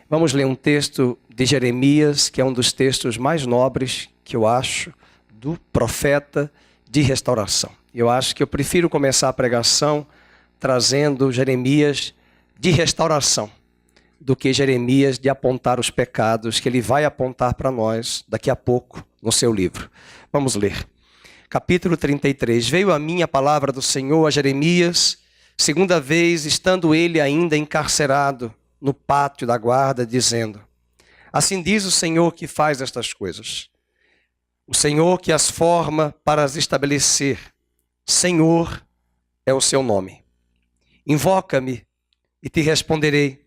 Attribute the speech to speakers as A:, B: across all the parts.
A: Vamos ler um texto de Jeremias, que é um dos textos mais nobres, que eu acho, do profeta de restauração. Eu acho que eu prefiro começar a pregação trazendo Jeremias de restauração, do que Jeremias de apontar os pecados que ele vai apontar para nós daqui a pouco no seu livro. Vamos ler. Capítulo 33. Veio a mim a palavra do Senhor a Jeremias, segunda vez, estando ele ainda encarcerado no pátio da guarda, dizendo: assim diz o Senhor que faz estas coisas, o Senhor que as forma para as estabelecer. Senhor é o seu nome. Invoca-me e te responderei.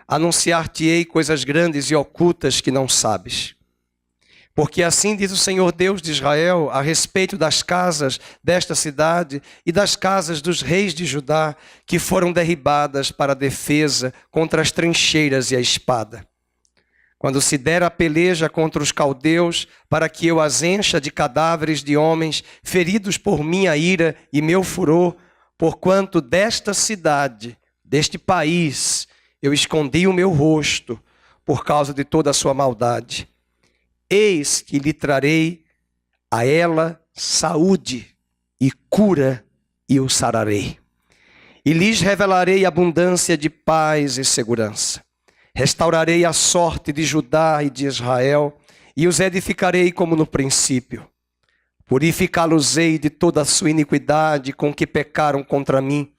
A: Anunciar-te-ei coisas grandes e ocultas que não sabes. Porque assim diz o Senhor Deus de Israel a respeito das casas desta cidade e das casas dos reis de Judá, que foram derribadas para a defesa contra as trincheiras e a espada. Quando se der a peleja contra os caldeus, para que eu as encha de cadáveres de homens feridos por minha ira e meu furor, porquanto desta cidade, deste país, eu escondi o meu rosto por causa de toda a sua maldade. Eis que lhe trarei a ela saúde e cura e o sararei. E lhes revelarei abundância de paz e segurança. Restaurarei a sorte de Judá e de Israel e os edificarei como no princípio. Purificá-los-ei de toda a sua iniquidade com que pecaram contra mim.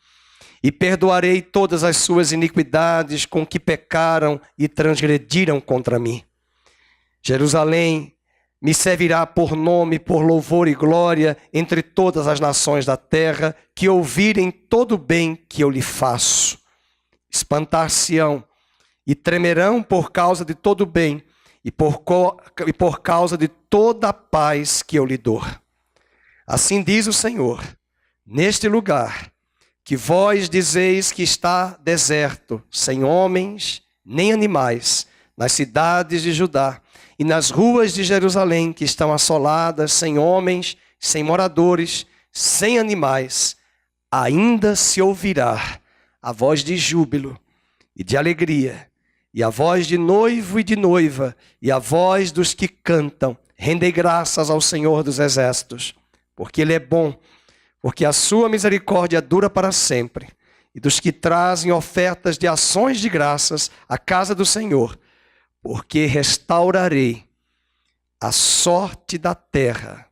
A: E perdoarei todas as suas iniquidades com que pecaram e transgrediram contra mim. Jerusalém me servirá por nome, por louvor e glória entre todas as nações da terra, que ouvirem todo o bem que eu lhe faço. Espantar-se-ão e tremerão por causa de todo o bem e por causa de toda a paz que eu lhe dou. Assim diz o Senhor, neste lugar, que vós dizeis que está deserto, sem homens nem animais, nas cidades de Judá e nas ruas de Jerusalém, que estão assoladas, sem homens, sem moradores, sem animais, ainda se ouvirá a voz de júbilo e de alegria, e a voz de noivo e de noiva, e a voz dos que cantam: rendei graças ao Senhor dos exércitos, porque Ele é bom, porque a sua misericórdia dura para sempre, e dos que trazem ofertas de ações de graças à casa do Senhor, porque restaurarei a sorte da terra,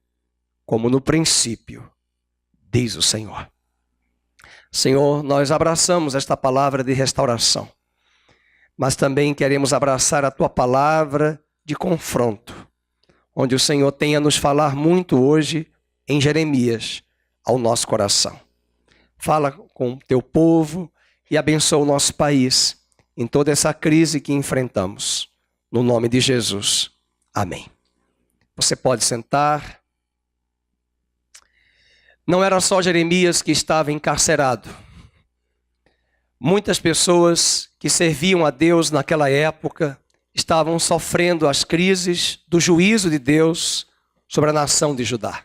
A: como no princípio, diz o Senhor. Senhor, nós abraçamos esta palavra de restauração, mas também queremos abraçar a tua palavra de confronto, onde o Senhor tem a nos falar muito hoje em Jeremias, ao nosso coração. Fala com o teu povo e abençoa o nosso país em toda essa crise que enfrentamos. No nome de Jesus. Amém. Você pode sentar. Não era só Jeremias que estava encarcerado. Muitas pessoas que serviam a Deus naquela época estavam sofrendo as crises do juízo de Deus sobre a nação de Judá.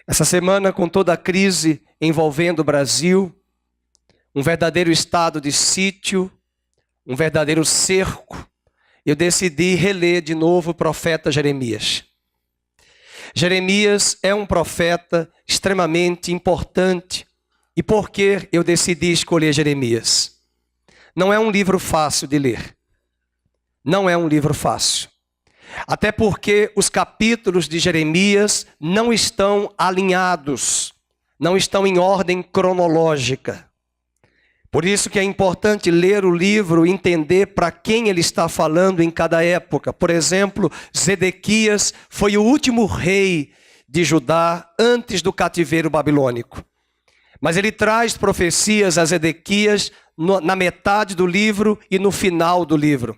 A: Essa semana, com toda a crise envolvendo o Brasil, um verdadeiro estado de sítio, um verdadeiro cerco, eu decidi reler de novo o profeta Jeremias. Jeremias é um profeta extremamente importante. E por que eu decidi escolher Jeremias? Não é um livro fácil de ler. Não é um livro fácil. Até porque os capítulos de Jeremias não estão alinhados, não estão em ordem cronológica. Por isso que é importante ler o livro e entender para quem ele está falando em cada época. Por exemplo, Zedequias foi o último rei de Judá antes do cativeiro babilônico. Mas ele traz profecias a Zedequias na metade do livro e no final do livro.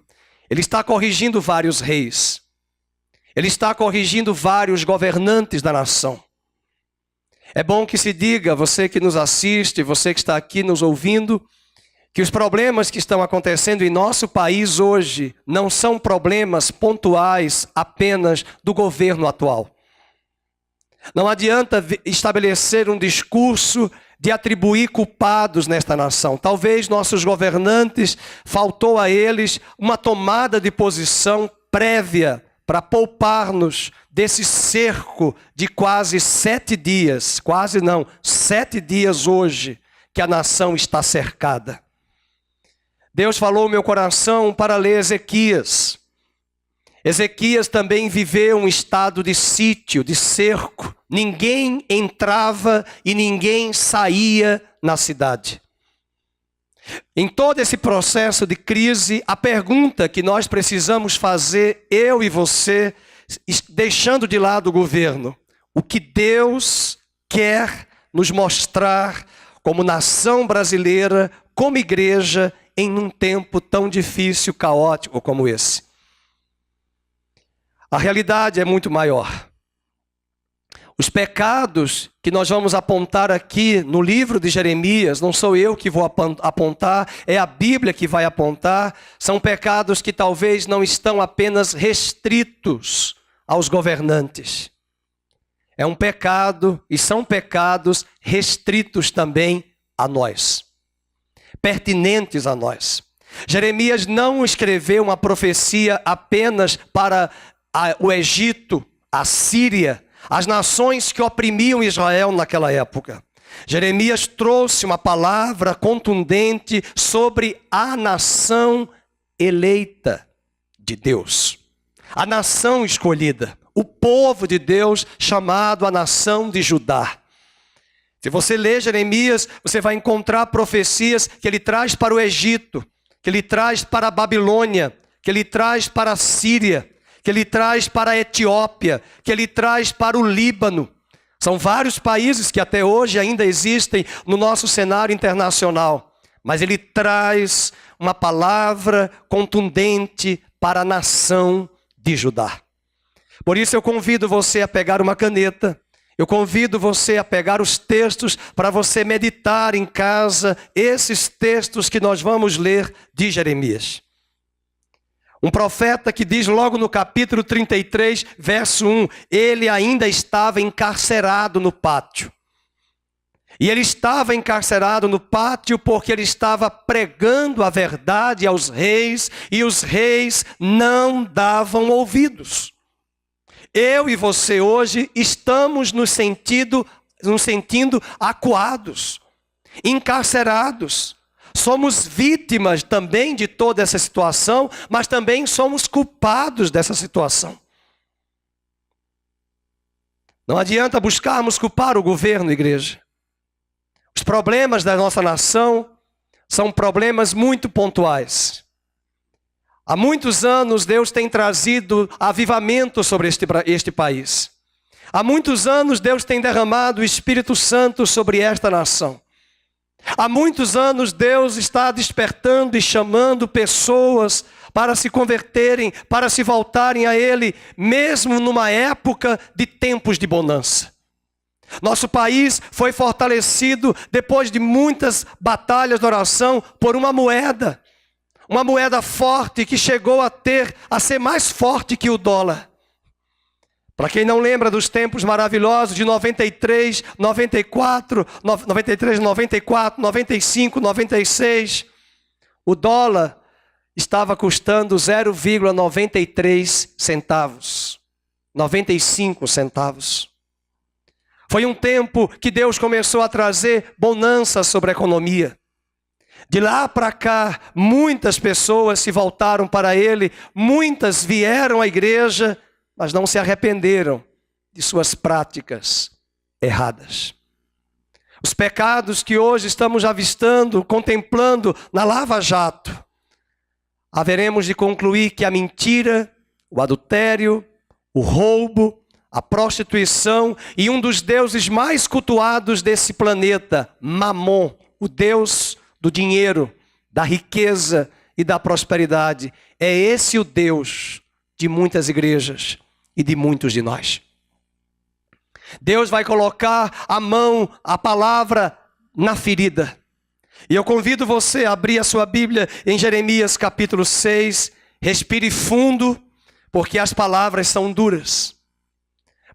A: Ele está corrigindo vários reis. Ele está corrigindo vários governantes da nação. É bom que se diga, você que nos assiste, você que está aqui nos ouvindo, que os problemas que estão acontecendo em nosso país hoje não são problemas pontuais apenas do governo atual. Não adianta estabelecer um discurso de atribuir culpados nesta nação. Talvez nossos governantes, faltou a eles uma tomada de posição prévia para poupar-nos desse cerco de quase 7 dias, quase não, 7 dias hoje, que a nação está cercada. Deus falou ao meu coração para ler Ezequias. Ezequias também viveu um estado de sítio, de cerco. Ninguém entrava e ninguém saía na cidade. Em todo esse processo de crise, a pergunta que nós precisamos fazer, eu e você, deixando de lado o governo, o que Deus quer nos mostrar como nação brasileira, como igreja, em um tempo tão difícil, caótico como esse. A realidade é muito maior. Os pecados que nós vamos apontar aqui no livro de Jeremias, não sou eu que vou apontar, é a Bíblia que vai apontar, são pecados que talvez não estão apenas restritos aos governantes. É um pecado e são pecados restritos também a nós, pertinentes a nós. Jeremias não escreveu uma profecia apenas para o Egito, a Síria, as nações que oprimiam Israel naquela época. Jeremias trouxe uma palavra contundente sobre a nação eleita de Deus, a nação escolhida, o povo de Deus chamado a nação de Judá. Se você ler Jeremias, você vai encontrar profecias que ele traz para o Egito, que ele traz para a Babilônia, que ele traz para a Síria, que ele traz para a Etiópia, que ele traz para o Líbano. São vários países que até hoje ainda existem no nosso cenário internacional. Mas ele traz uma palavra contundente para a nação de Judá. Por isso eu convido você a pegar uma caneta. Eu convido você a pegar os textos para você meditar em casa esses textos que nós vamos ler de Jeremias. Um profeta que diz logo no capítulo 33, verso 1, ele ainda estava encarcerado no pátio. E ele estava encarcerado no pátio porque ele estava pregando a verdade aos reis e os reis não davam ouvidos. Eu e você hoje estamos nos sentindo acuados, encarcerados. Somos vítimas também de toda essa situação, mas também somos culpados dessa situação. Não adianta buscarmos culpar o governo, igreja. Os problemas da nossa nação são problemas muito pontuais. Há muitos anos Deus tem trazido avivamento sobre este país. Há muitos anos Deus tem derramado o Espírito Santo sobre esta nação. Há muitos anos Deus está despertando e chamando pessoas para se converterem, para se voltarem a Ele, mesmo numa época de tempos de bonança. Nosso país foi fortalecido depois de muitas batalhas de oração por uma moeda forte que chegou a ser mais forte que o dólar. Para quem não lembra dos tempos maravilhosos de 93, 94, 95, 96, o dólar estava custando 0,93 centavos, 95 centavos. Foi um tempo que Deus começou a trazer bonança sobre a economia. De lá para cá, muitas pessoas se voltaram para Ele, muitas vieram à igreja, mas não se arrependeram de suas práticas erradas. Os pecados que hoje estamos avistando, contemplando na Lava Jato, haveremos de concluir que a mentira, o adultério, o roubo, a prostituição e um dos deuses mais cultuados desse planeta, Mamon, o deus do dinheiro, da riqueza e da prosperidade, é esse o Deus de muitas igrejas e de muitos de nós. Deus vai colocar a mão, a palavra na ferida. E eu convido você a abrir a sua Bíblia em Jeremias capítulo 6. Respire fundo, porque as palavras são duras.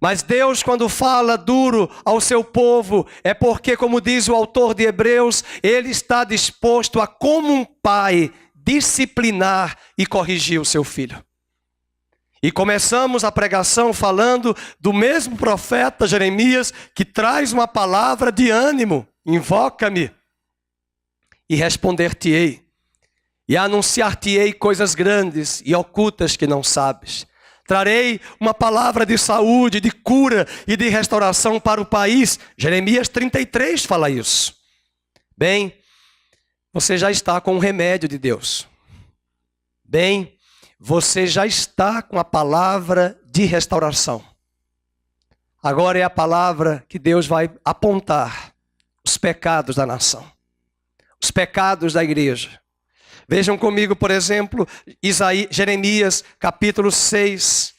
A: Mas Deus, quando fala duro ao seu povo, é porque, como diz o autor de Hebreus, Ele está disposto a, como um pai, disciplinar e corrigir o seu filho. E começamos a pregação falando do mesmo profeta Jeremias, que traz uma palavra de ânimo: invoca-me e responder-te-ei, e anunciar-te-ei coisas grandes e ocultas que não sabes. Trarei uma palavra de saúde, de cura e de restauração para o país. Jeremias 33 fala isso. Bem, você já está com o remédio de Deus. Bem, você já está com a palavra de restauração. Agora é a palavra que Deus vai apontar os pecados da nação, os pecados da igreja. Vejam comigo, por exemplo, Jeremias capítulo 6.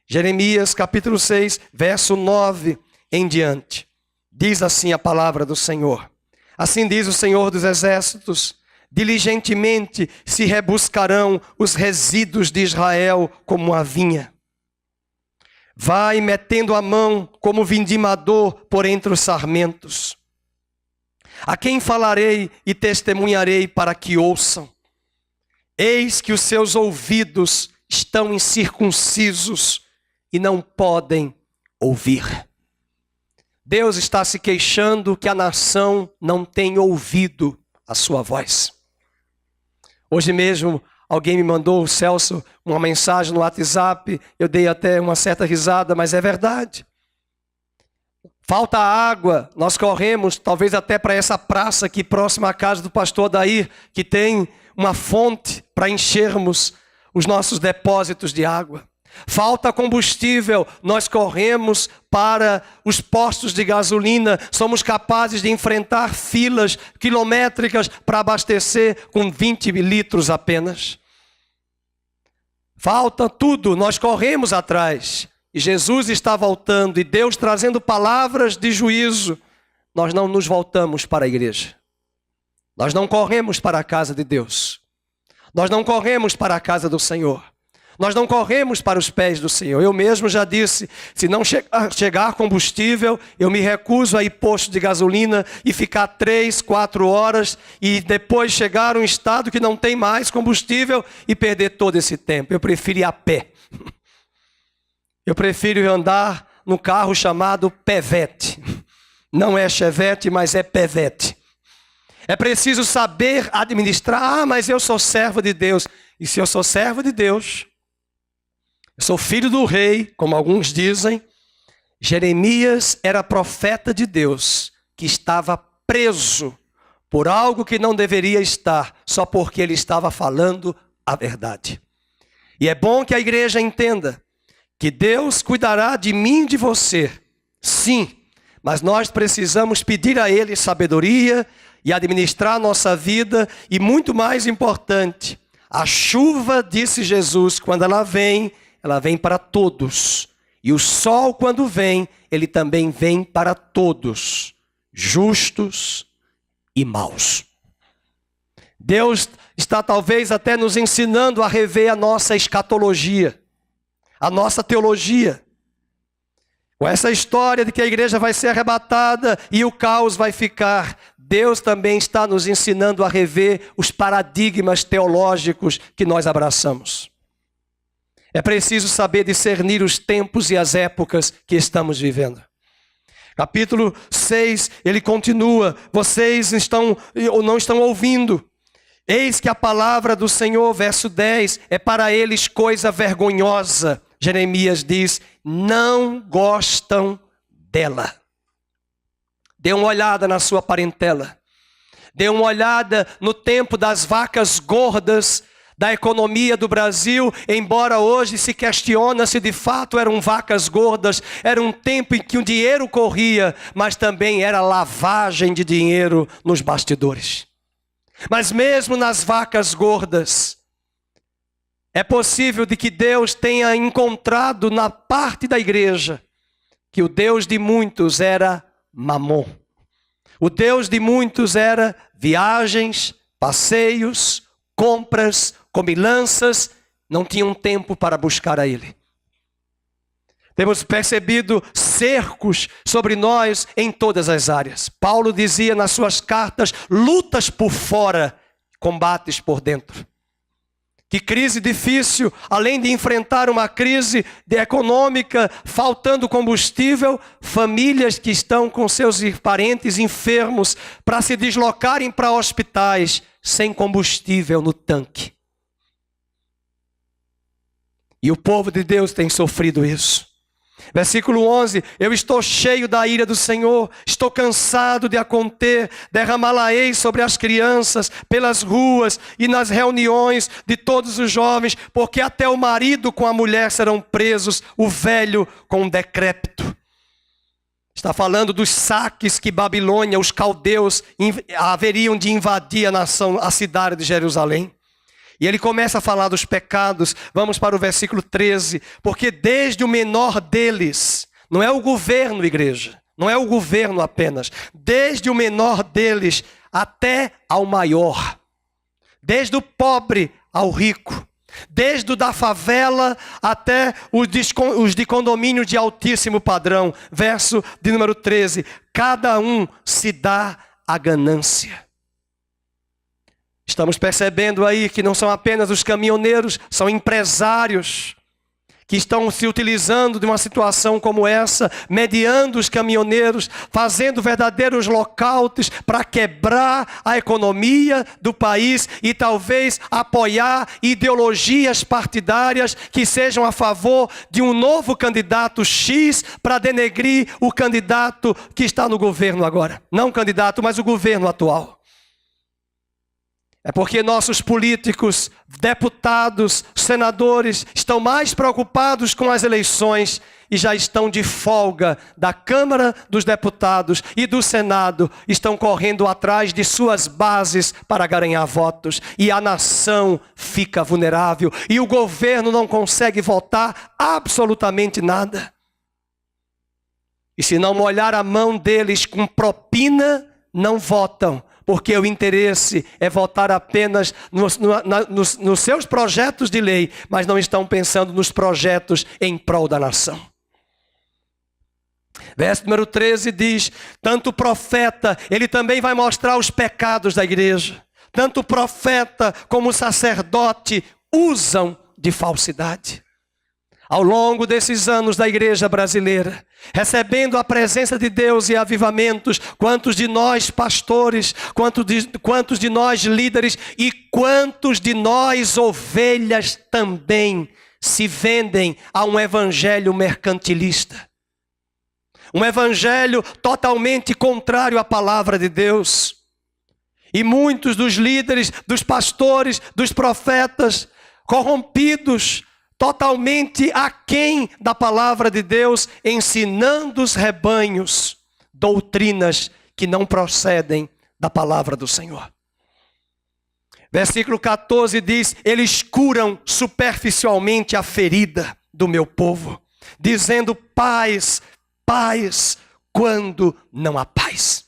A: Jeremias capítulo 6, verso 9 em diante. Diz assim a palavra do Senhor. Assim diz o Senhor dos Exércitos: diligentemente se rebuscarão os resíduos de Israel como a vinha. Vai metendo a mão como vindimador por entre os sarmentos. A quem falarei e testemunharei para que ouçam? Eis que os seus ouvidos estão incircuncisos e não podem ouvir. Deus está se queixando que a nação não tem ouvido a sua voz. Hoje mesmo alguém me mandou, o Celso, uma mensagem no WhatsApp. Eu dei até uma certa risada, mas é verdade. Falta água, nós corremos talvez até para essa praça aqui próxima à casa do pastor Adair, que tem uma fonte para enchermos os nossos depósitos de água. Falta combustível, nós corremos para os postos de gasolina, somos capazes de enfrentar filas quilométricas para abastecer com 20 litros apenas. Falta tudo, nós corremos atrás. E Jesus está voltando, e Deus trazendo palavras de juízo. Nós não nos voltamos para a igreja. Nós não corremos para a casa de Deus. Nós não corremos para a casa do Senhor. Nós não corremos para os pés do Senhor. Eu mesmo já disse, se não chegar combustível, eu me recuso a ir posto de gasolina e ficar 3, 4 horas e depois chegar a um estado que não tem mais combustível e perder todo esse tempo. Eu prefiro ir a pé. Eu prefiro andar no carro chamado Pevete. Não é Chevette, mas é Pevete. É preciso saber administrar. Ah, mas eu sou servo de Deus. E se eu sou servo de Deus, eu sou filho do rei, como alguns dizem. Jeremias era profeta de Deus, que estava preso por algo que não deveria estar, só porque ele estava falando a verdade. E é bom que a igreja entenda que Deus cuidará de mim e de você, sim, mas nós precisamos pedir a Ele sabedoria e administrar a nossa vida, e muito mais importante, a chuva, disse Jesus, quando ela vem para todos, e o sol quando vem, ele também vem para todos, justos e maus. Deus está talvez até nos ensinando a rever a nossa escatologia, a nossa teologia. Com essa história de que a igreja vai ser arrebatada e o caos vai ficar, Deus também está nos ensinando a rever os paradigmas teológicos que nós abraçamos. É preciso saber discernir os tempos e as épocas que estamos vivendo. Capítulo 6, ele continua: vocês estão ou não estão ouvindo. Eis que a palavra do Senhor, verso 10, é para eles coisa vergonhosa. Jeremias diz: não gostam dela. Dê uma olhada na sua parentela. Dê uma olhada no tempo das vacas gordas da economia do Brasil, embora hoje se questiona se de fato eram vacas gordas. Era um tempo em que o dinheiro corria, mas também era lavagem de dinheiro nos bastidores. Mas mesmo nas vacas gordas, é possível de que Deus tenha encontrado na parte da igreja que o Deus de muitos era Mamon. O Deus de muitos era viagens, passeios, compras, comilanças. Não tinham tempo para buscar a Ele. Temos percebido cercos sobre nós em todas as áreas. Paulo dizia nas suas cartas: lutas por fora, combates por dentro. Que crise difícil, além de enfrentar uma crise econômica, faltando combustível, famílias que estão com seus parentes enfermos para se deslocarem para hospitais sem combustível no tanque. E o povo de Deus tem sofrido isso. Versículo 11, eu estou cheio da ira do Senhor, estou cansado de a conter, derramá-la-ei sobre as crianças, pelas ruas e nas reuniões de todos os jovens, porque até o marido com a mulher serão presos, o velho com o decrépito. Está falando dos saques que Babilônia, os caldeus, haveriam de invadir a nação, a cidade de Jerusalém. E ele começa a falar dos pecados. Vamos para o versículo 13. Porque desde o menor deles, não é o governo, igreja, não é o governo apenas. Desde o menor deles até ao maior. Desde o pobre ao rico. Desde o da favela até os de condomínio de altíssimo padrão. Verso de número 13. Cada um se dá a ganância. Estamos percebendo aí que não são apenas os caminhoneiros, são empresários que estão se utilizando de uma situação como essa, mediando os caminhoneiros, fazendo verdadeiros lockouts para quebrar a economia do país e talvez apoiar ideologias partidárias que sejam a favor de um novo candidato X para denegrir o candidato que está no governo agora. Não o candidato, mas o governo atual. É porque nossos políticos, deputados, senadores estão mais preocupados com as eleições e já estão de folga da Câmara dos Deputados e do Senado, estão correndo atrás de suas bases para ganhar votos e a nação fica vulnerável e o governo não consegue votar absolutamente nada. E se não molhar a mão deles com propina, não votam. Porque o interesse é votar apenas nos seus projetos de lei, mas não estão pensando nos projetos em prol da nação. Verso número 13 diz, tanto o profeta, ele também vai mostrar os pecados da igreja. Tanto o profeta como o sacerdote usam de falsidade. Ao longo desses anos da igreja brasileira, recebendo a presença de Deus e avivamentos, quantos de nós pastores, quantos de nós líderes e quantos de nós ovelhas também se vendem a um evangelho mercantilista. Um evangelho totalmente contrário à palavra de Deus. E muitos dos líderes, dos pastores, dos profetas, corrompidos, totalmente aquém da palavra de Deus, ensinando os rebanhos doutrinas que não procedem da palavra do Senhor. Versículo 14 diz, eles curam superficialmente a ferida do meu povo, dizendo paz, paz, quando não há paz.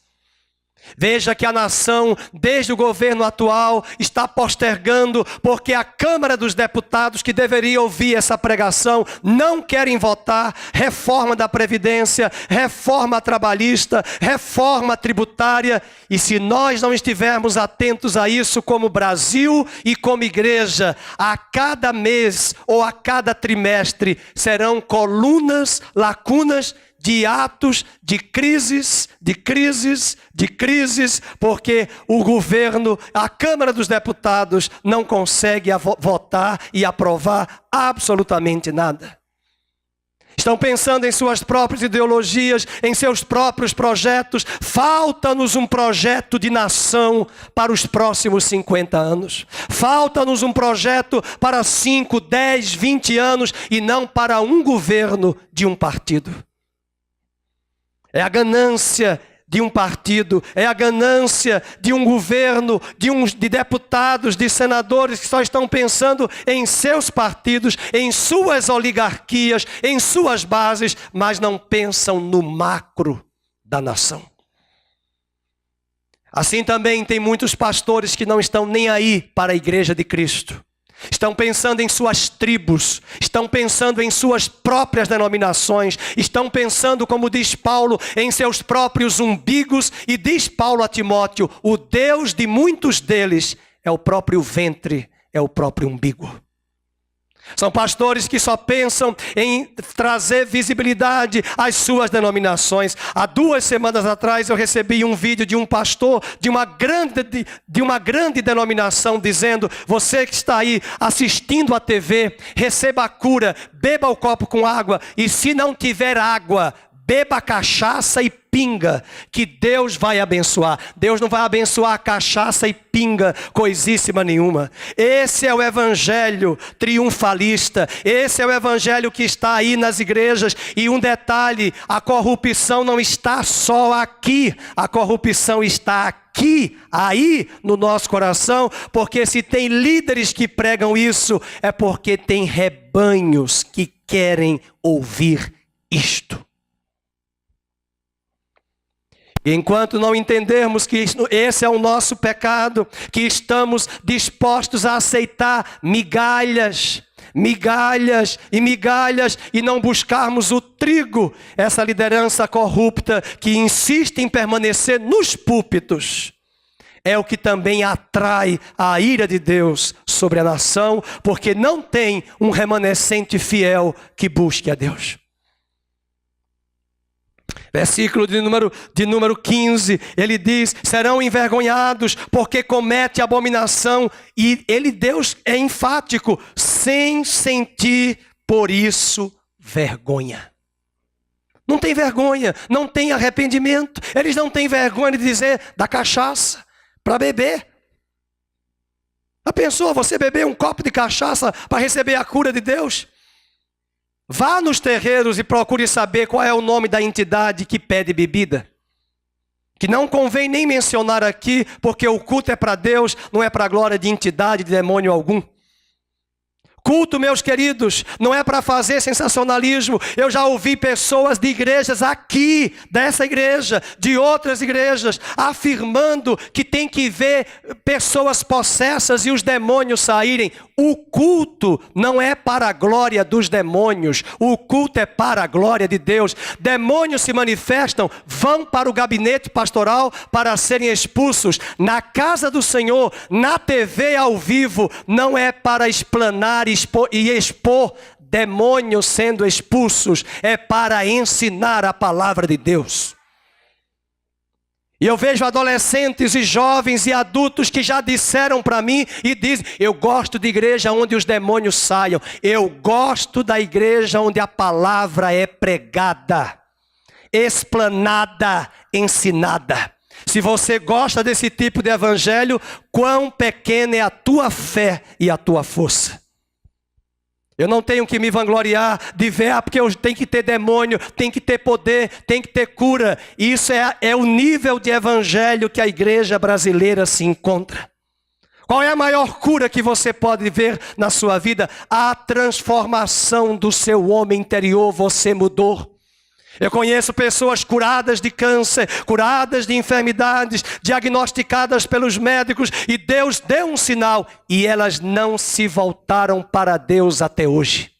A: Veja que a nação, desde o governo atual, está postergando, porque a Câmara dos Deputados, que deveria ouvir essa pregação, não querem votar reforma da Previdência, reforma trabalhista, reforma tributária. E se nós não estivermos atentos a isso como Brasil e como igreja, a cada mês ou a cada trimestre serão colunas, lacunas, de atos, de crises, porque o governo, a Câmara dos Deputados não consegue votar e aprovar absolutamente nada. Estão pensando em suas próprias ideologias, em seus próprios projetos. Falta-nos um projeto de nação para os próximos 50 anos. Falta-nos um projeto para 5, 10, 20 anos e não para um governo de um partido. É a ganância de um partido, é a ganância de um governo, de deputados, de senadores que só estão pensando em seus partidos, em suas oligarquias, em suas bases, mas não pensam no macro da nação. Assim também tem muitos pastores que não estão nem aí para a igreja de Cristo. estão pensando em suas tribos, estão pensando em suas próprias denominações, estão pensando, como diz Paulo, em seus próprios umbigos, e diz Paulo a Timóteo: o Deus de muitos deles é o próprio ventre, é o próprio umbigo. São pastores que só pensam em trazer visibilidade às suas denominações. Há 2 semanas atrás eu recebi um vídeo de um pastor de uma grande denominação dizendo: você que está aí assistindo a TV, receba a cura, beba o copo com água, e se não tiver água, beba cachaça e pinga, que Deus vai abençoar. Deus não vai abençoar a cachaça e pinga, coisíssima nenhuma. Esse é o evangelho triunfalista. Esse é o evangelho que está aí nas igrejas. E um detalhe: a corrupção não está só aqui. A corrupção está aqui, aí no nosso coração. Porque se tem líderes que pregam isso, é porque tem rebanhos que querem ouvir isto. E enquanto não entendermos que esse é o nosso pecado, que estamos dispostos a aceitar migalhas, e não buscarmos o trigo, essa liderança corrupta que insiste em permanecer nos púlpitos, é o que também atrai a ira de Deus sobre a nação, porque não tem um remanescente fiel que busque a Deus. Versículo de número 15, ele diz: serão envergonhados porque comete abominação. E Deus é enfático: sem sentir por isso vergonha. Não tem vergonha, não tem arrependimento. Eles não têm vergonha de dizer da cachaça para beber. Já pensou você beber um copo de cachaça para receber a cura de Deus? Vá nos terreiros e procure saber qual é o nome da entidade que pede bebida. Que não convém nem mencionar aqui, porque o culto é para Deus, não é para a glória de entidade, de demônio algum. Culto, meus queridos, não é para fazer sensacionalismo. Eu já ouvi pessoas de igrejas aqui, dessa igreja, de outras igrejas, afirmando que tem que ver pessoas possessas e os demônios saírem. O culto não é para a glória dos demônios, o culto é para a glória de Deus. Demônios se manifestam, vão para o gabinete pastoral para serem expulsos. Na casa do Senhor, na TV ao vivo, não é para explanar e expor demônios sendo expulsos, é para ensinar a palavra de Deus. E eu vejo adolescentes e jovens e adultos que já disseram para mim e dizem: eu gosto de igreja onde os demônios saiam. Eu gosto da igreja onde a palavra é pregada, explanada, ensinada. Se você gosta desse tipo de evangelho, quão pequena é a tua fé e a tua força. Eu não tenho que me vangloriar de ver, porque eu tenho que ter demônio, tem que ter poder, tem que ter cura. Isso é o nível de evangelho que a igreja brasileira se encontra. Qual é a maior cura que você pode ver na sua vida? A transformação do seu homem interior. Você mudou. Eu conheço pessoas curadas de câncer, curadas de enfermidades, diagnosticadas pelos médicos, e Deus deu um sinal e elas não se voltaram para Deus até hoje.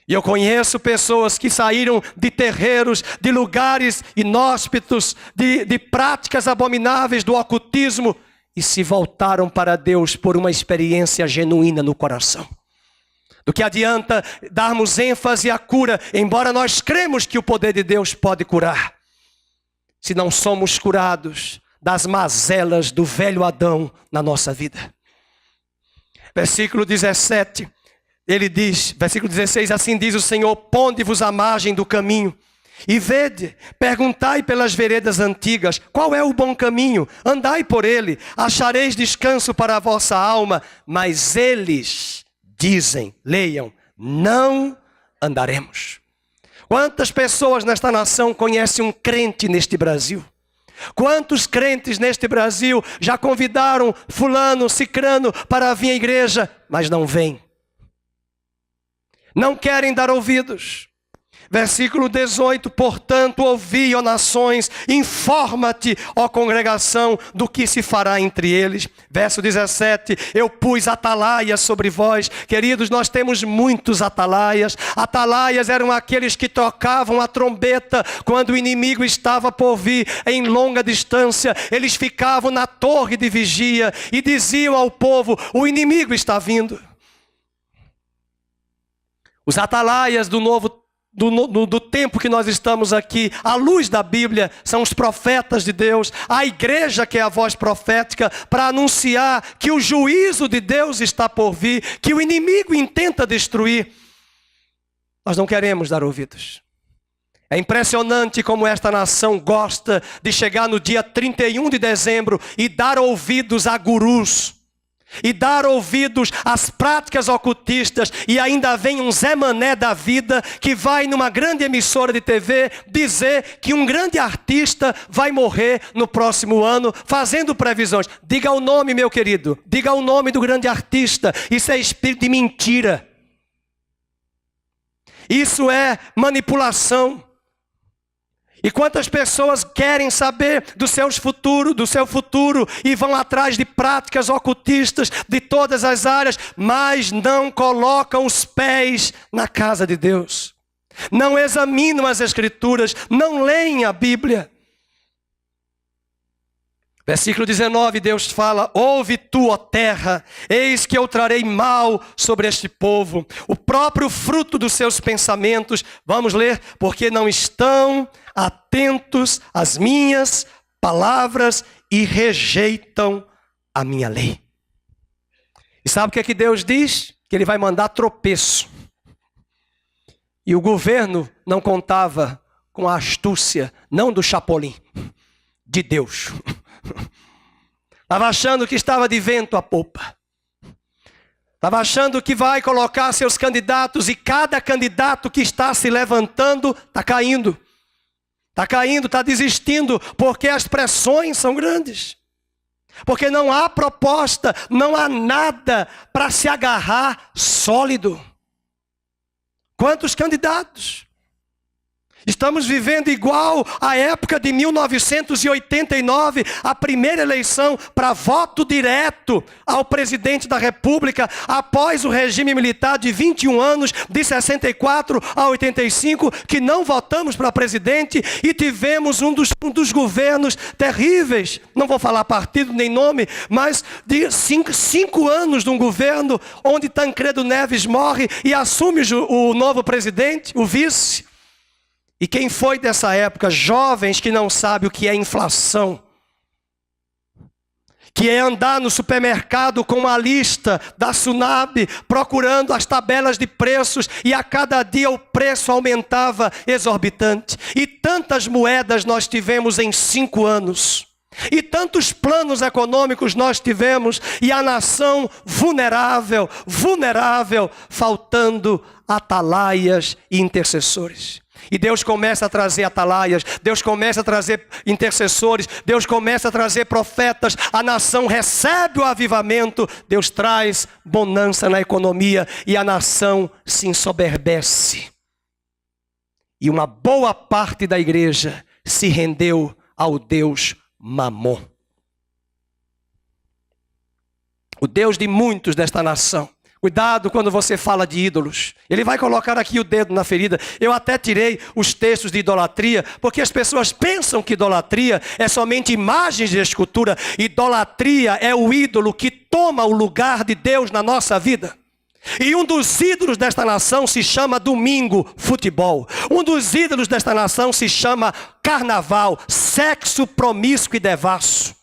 A: E eu conheço pessoas que saíram de terreiros, de lugares inóspitos, de práticas abomináveis do ocultismo, e se voltaram para Deus por uma experiência genuína no coração. Do que adianta darmos ênfase à cura, embora nós cremos que o poder de Deus pode curar, se não somos curados das mazelas do velho Adão na nossa vida. Versículo 17, ele diz, versículo 16, assim diz o Senhor: ponde-vos à margem do caminho, e vede, perguntai pelas veredas antigas, qual é o bom caminho? Andai por ele, achareis descanso para a vossa alma. Mas eles dizem, leiam, não andaremos. Quantas pessoas nesta nação conhecem um crente neste Brasil? Quantos crentes neste Brasil já convidaram fulano, cicrano para vir à igreja, mas não vêm? Não querem dar ouvidos. Versículo 18, portanto, ouvi, ó nações, informa-te, ó congregação, do que se fará entre eles. Verso 17, eu pus atalaias sobre vós. Queridos, nós temos muitos atalaias. Atalaias eram aqueles que tocavam a trombeta quando o inimigo estava por vir em longa distância. Eles ficavam na torre de vigia e diziam ao povo, o inimigo está vindo. Os atalaias do tempo que nós estamos aqui, à luz da Bíblia, são os profetas de Deus, a igreja que é a voz profética, para anunciar que o juízo de Deus está por vir, que o inimigo intenta destruir. Nós não queremos dar ouvidos. É impressionante como esta nação gosta de chegar no dia 31 de dezembro e dar ouvidos a gurus, e dar ouvidos às práticas ocultistas, e ainda vem um Zé Mané da vida que vai numa grande emissora de TV dizer que um grande artista vai morrer no próximo ano, fazendo previsões. Diga o nome, meu querido, diga o nome do grande artista. Isso é espírito de mentira. Isso é manipulação. E quantas pessoas querem saber do seu futuro e vão atrás de práticas ocultistas de todas as áreas, mas não colocam os pés na casa de Deus. Não examinam as Escrituras, não leem a Bíblia. Versículo 19, Deus fala, ouve tu, ó terra, eis que eu trarei mal sobre este povo, o próprio fruto dos seus pensamentos. Vamos ler, porque não estão atentos às minhas palavras e rejeitam a minha lei. E sabe o que Deus diz? Que Ele vai mandar tropeço. E o governo não contava com a astúcia, não do Chapolin, de Deus. Estava achando que estava de vento a popa. Estava achando que vai colocar seus candidatos, e cada candidato que está se levantando está caindo. Está caindo, está desistindo, porque as pressões são grandes. Porque não há proposta, não há nada para se agarrar sólido. Quantos candidatos? Estamos vivendo igual à época de 1989, a primeira eleição para voto direto ao presidente da República, após o regime militar de 21 anos, de 64 a 85, que não votamos para presidente e tivemos um dos governos terríveis, não vou falar partido nem nome, mas de 5 anos de um governo onde Tancredo Neves morre e assume o novo presidente, o vice. E quem foi dessa época? Jovens que não sabem o que é inflação, que é andar no supermercado com a lista da Sunab, procurando as tabelas de preços, e a cada dia o preço aumentava exorbitante. E tantas moedas nós tivemos em 5 anos. E tantos planos econômicos nós tivemos, e a nação vulnerável, faltando atalaias e intercessores. E Deus começa a trazer atalaias, Deus começa a trazer intercessores, Deus começa a trazer profetas, a nação recebe o avivamento, Deus traz bonança na economia e a nação se ensoberbece. E uma boa parte da igreja se rendeu ao Deus Mamon, o Deus de muitos desta nação. Cuidado quando você fala de ídolos. Ele vai colocar aqui o dedo na ferida. Eu até tirei os textos de idolatria, porque as pessoas pensam que idolatria é somente imagens de escultura. Idolatria é o ídolo que toma o lugar de Deus na nossa vida. E um dos ídolos desta nação se chama domingo, futebol. Um dos ídolos desta nação se chama carnaval, sexo promíscuo e devasso.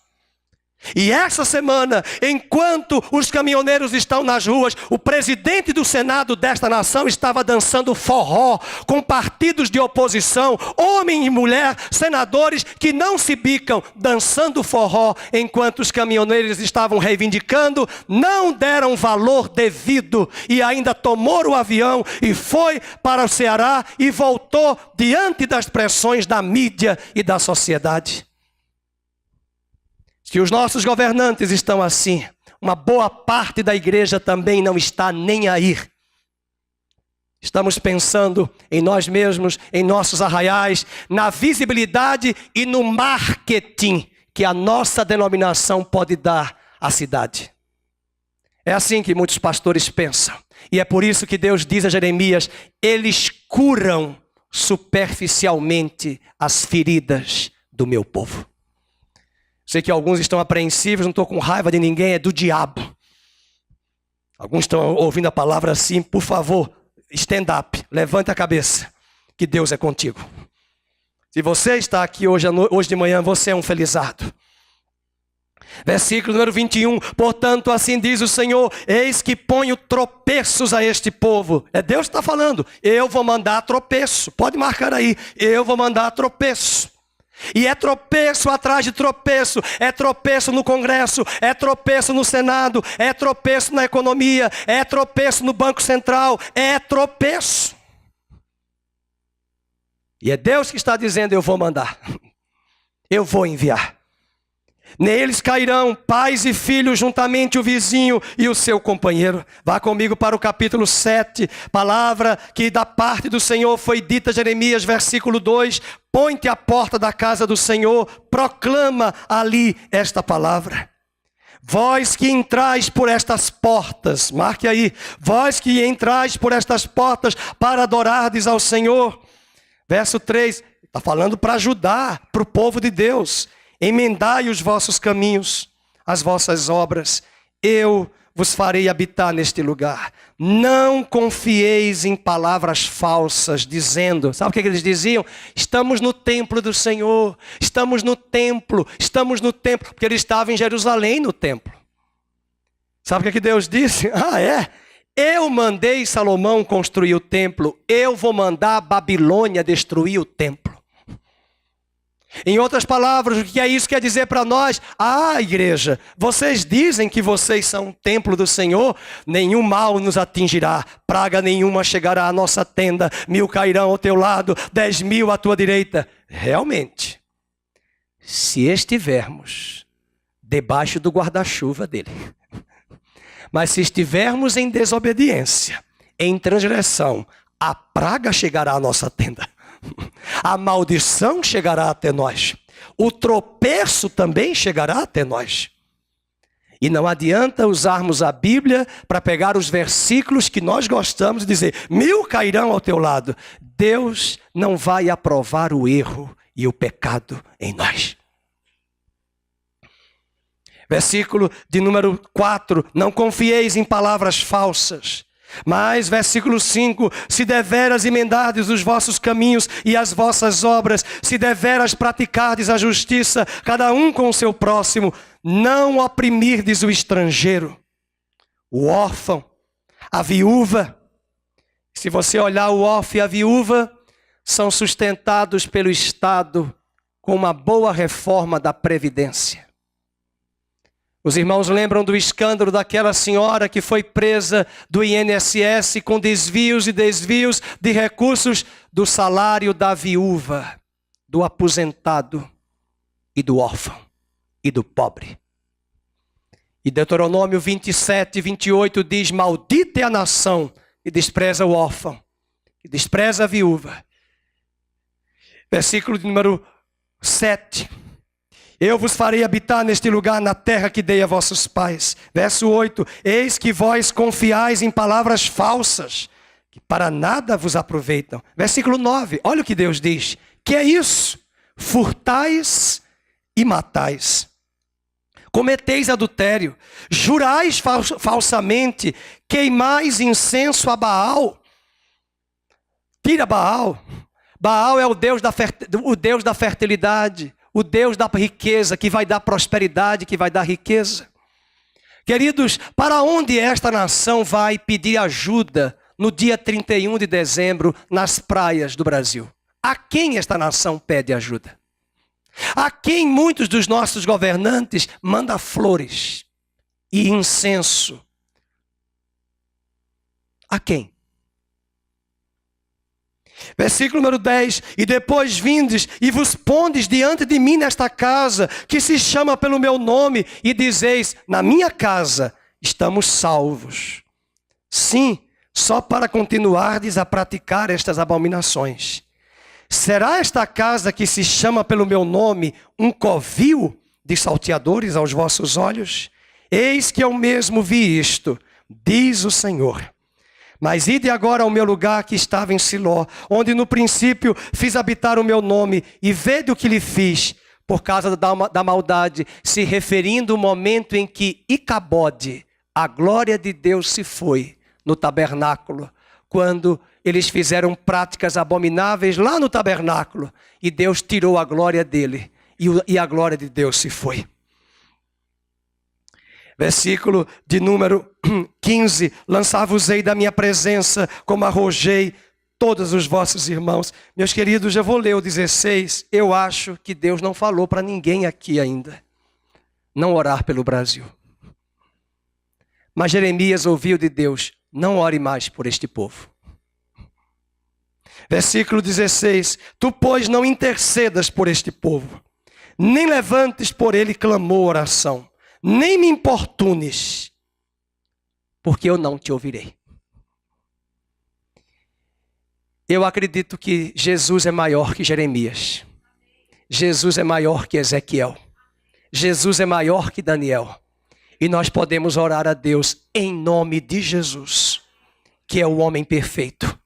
A: E essa semana, enquanto os caminhoneiros estão nas ruas, o presidente do Senado desta nação estava dançando forró com partidos de oposição, homem e mulher, senadores que não se bicam, dançando forró, enquanto os caminhoneiros estavam reivindicando, não deram valor devido e ainda tomou o avião e foi para o Ceará e voltou diante das pressões da mídia e da sociedade. Se os nossos governantes estão assim, uma boa parte da igreja também não está nem aí. Estamos pensando em nós mesmos, em nossos arraiais, na visibilidade e no marketing que a nossa denominação pode dar à cidade. É assim que muitos pastores pensam. E é por isso que Deus diz a Jeremias: eles curam superficialmente as feridas do meu povo. Sei que alguns estão apreensivos, não estou com raiva de ninguém, é do diabo. Alguns estão ouvindo a palavra assim, por favor, stand up, levante a cabeça, que Deus é contigo. Se você está aqui hoje de manhã, você é um felizardo. Versículo número 21, portanto assim diz o Senhor, eis que ponho tropeços a este povo. É Deus que está falando, eu vou mandar tropeço, pode marcar aí, eu vou mandar tropeço. E é tropeço atrás de tropeço, é tropeço no Congresso, é tropeço no Senado, é tropeço na economia, é tropeço no Banco Central, é tropeço. E é Deus que está dizendo, eu vou mandar, eu vou enviar. Neles cairão pais e filhos, juntamente o vizinho e o seu companheiro. Vá comigo para o capítulo 7, palavra que da parte do Senhor foi dita a Jeremias, versículo 2. Põe-te à porta da casa do Senhor, proclama ali esta palavra. Vós que entrais por estas portas, marque aí, vós que entrais por estas portas para adorardes ao Senhor. Verso 3, está falando para ajudar, para o povo de Deus. Emendai os vossos caminhos, as vossas obras, eu vos farei habitar neste lugar. Não confieis em palavras falsas, dizendo, sabe o que eles diziam? Estamos no templo do Senhor, estamos no templo, porque ele estava em Jerusalém no templo. Sabe o que Deus disse? Eu mandei Salomão construir o templo, eu vou mandar a Babilônia destruir o templo. Em outras palavras, o que é isso quer dizer para nós? Igreja, vocês dizem que vocês são um templo do Senhor, nenhum mal nos atingirá, praga nenhuma chegará à nossa tenda, 1000 cairão ao teu lado, 10.000 à tua direita. Realmente, se estivermos debaixo do guarda-chuva dele, mas se estivermos em desobediência, em transgressão, a praga chegará à nossa tenda. A maldição chegará até nós. O tropeço também chegará até nós. E não adianta usarmos a Bíblia para pegar os versículos que nós gostamos e dizer, 1000 cairão ao teu lado. Deus não vai aprovar o erro e o pecado em nós. Versículo de número 4, não confieis em palavras falsas. Mas, versículo 5, se deveras emendardes os vossos caminhos e as vossas obras, se deveras praticardes a justiça, cada um com o seu próximo, não oprimirdes o estrangeiro, o órfão, a viúva. Se você olhar o órfão e a viúva, são sustentados pelo Estado com uma boa reforma da Previdência. Os irmãos lembram do escândalo daquela senhora que foi presa do INSS com desvios e desvios de recursos do salário da viúva, do aposentado e do órfão e do pobre. E Deuteronômio 27, 28 diz, maldita é a nação que despreza o órfão, que despreza a viúva. Versículo de número 7. Eu vos farei habitar neste lugar, na terra que dei a vossos pais. Verso 8. Eis que vós confiais em palavras falsas, que para nada vos aproveitam. Versículo 9. Olha o que Deus diz. Que é isso? Furtais e matais. Cometeis adultério. Jurais falsamente. Queimais incenso a Baal. Tira Baal. Baal é o Deus da fertilidade. O Deus da riqueza, que vai dar prosperidade, que vai dar riqueza. Queridos, para onde esta nação vai pedir ajuda no dia 31 de dezembro nas praias do Brasil? A quem esta nação pede ajuda? A quem muitos dos nossos governantes mandam flores e incenso? A quem? Versículo número 10. E depois vindes e vos pondes diante de mim nesta casa, que se chama pelo meu nome, e dizeis, na minha casa estamos salvos. Sim, só para continuardes a praticar estas abominações. Será esta casa que se chama pelo meu nome um covil de salteadores aos vossos olhos? Eis que eu mesmo vi isto, diz o Senhor. Mas ide agora ao meu lugar que estava em Siló, onde no princípio fiz habitar o meu nome, e vede o que lhe fiz, por causa da maldade, se referindo ao momento em que Icabode, a glória de Deus, se foi no tabernáculo, quando eles fizeram práticas abomináveis lá no tabernáculo, e Deus tirou a glória dele, e a glória de Deus se foi. Versículo de número 15, lançar-vos-ei da minha presença, como arrojei todos os vossos irmãos. Meus queridos, eu vou ler o 16, eu acho que Deus não falou para ninguém aqui ainda, não orar pelo Brasil. Mas Jeremias ouviu de Deus, não ore mais por este povo. Versículo 16, tu, pois, não intercedas por este povo, nem levantes por ele clamor, oração, nem me importunes, porque eu não te ouvirei. Eu acredito que Jesus é maior que Jeremias. Jesus é maior que Ezequiel. Jesus é maior que Daniel. E nós podemos orar a Deus em nome de Jesus, que é o homem perfeito.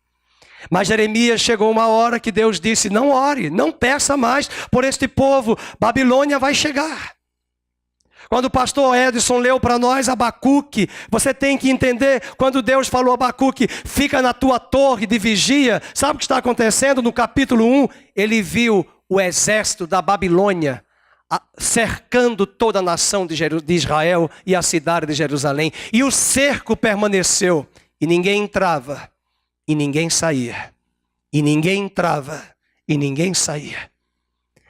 A: Mas Jeremias chegou uma hora que Deus disse, não ore, não peça mais por este povo, Babilônia vai chegar. Quando o pastor Edson leu para nós Abacuque, você tem que entender, quando Deus falou a Abacuque, fica na tua torre de vigia, sabe o que está acontecendo? No capítulo 1, ele viu o exército da Babilônia cercando toda a nação de Israel e a cidade de Jerusalém. E o cerco permaneceu, e ninguém entrava, e ninguém saía. E ninguém entrava, e ninguém saía.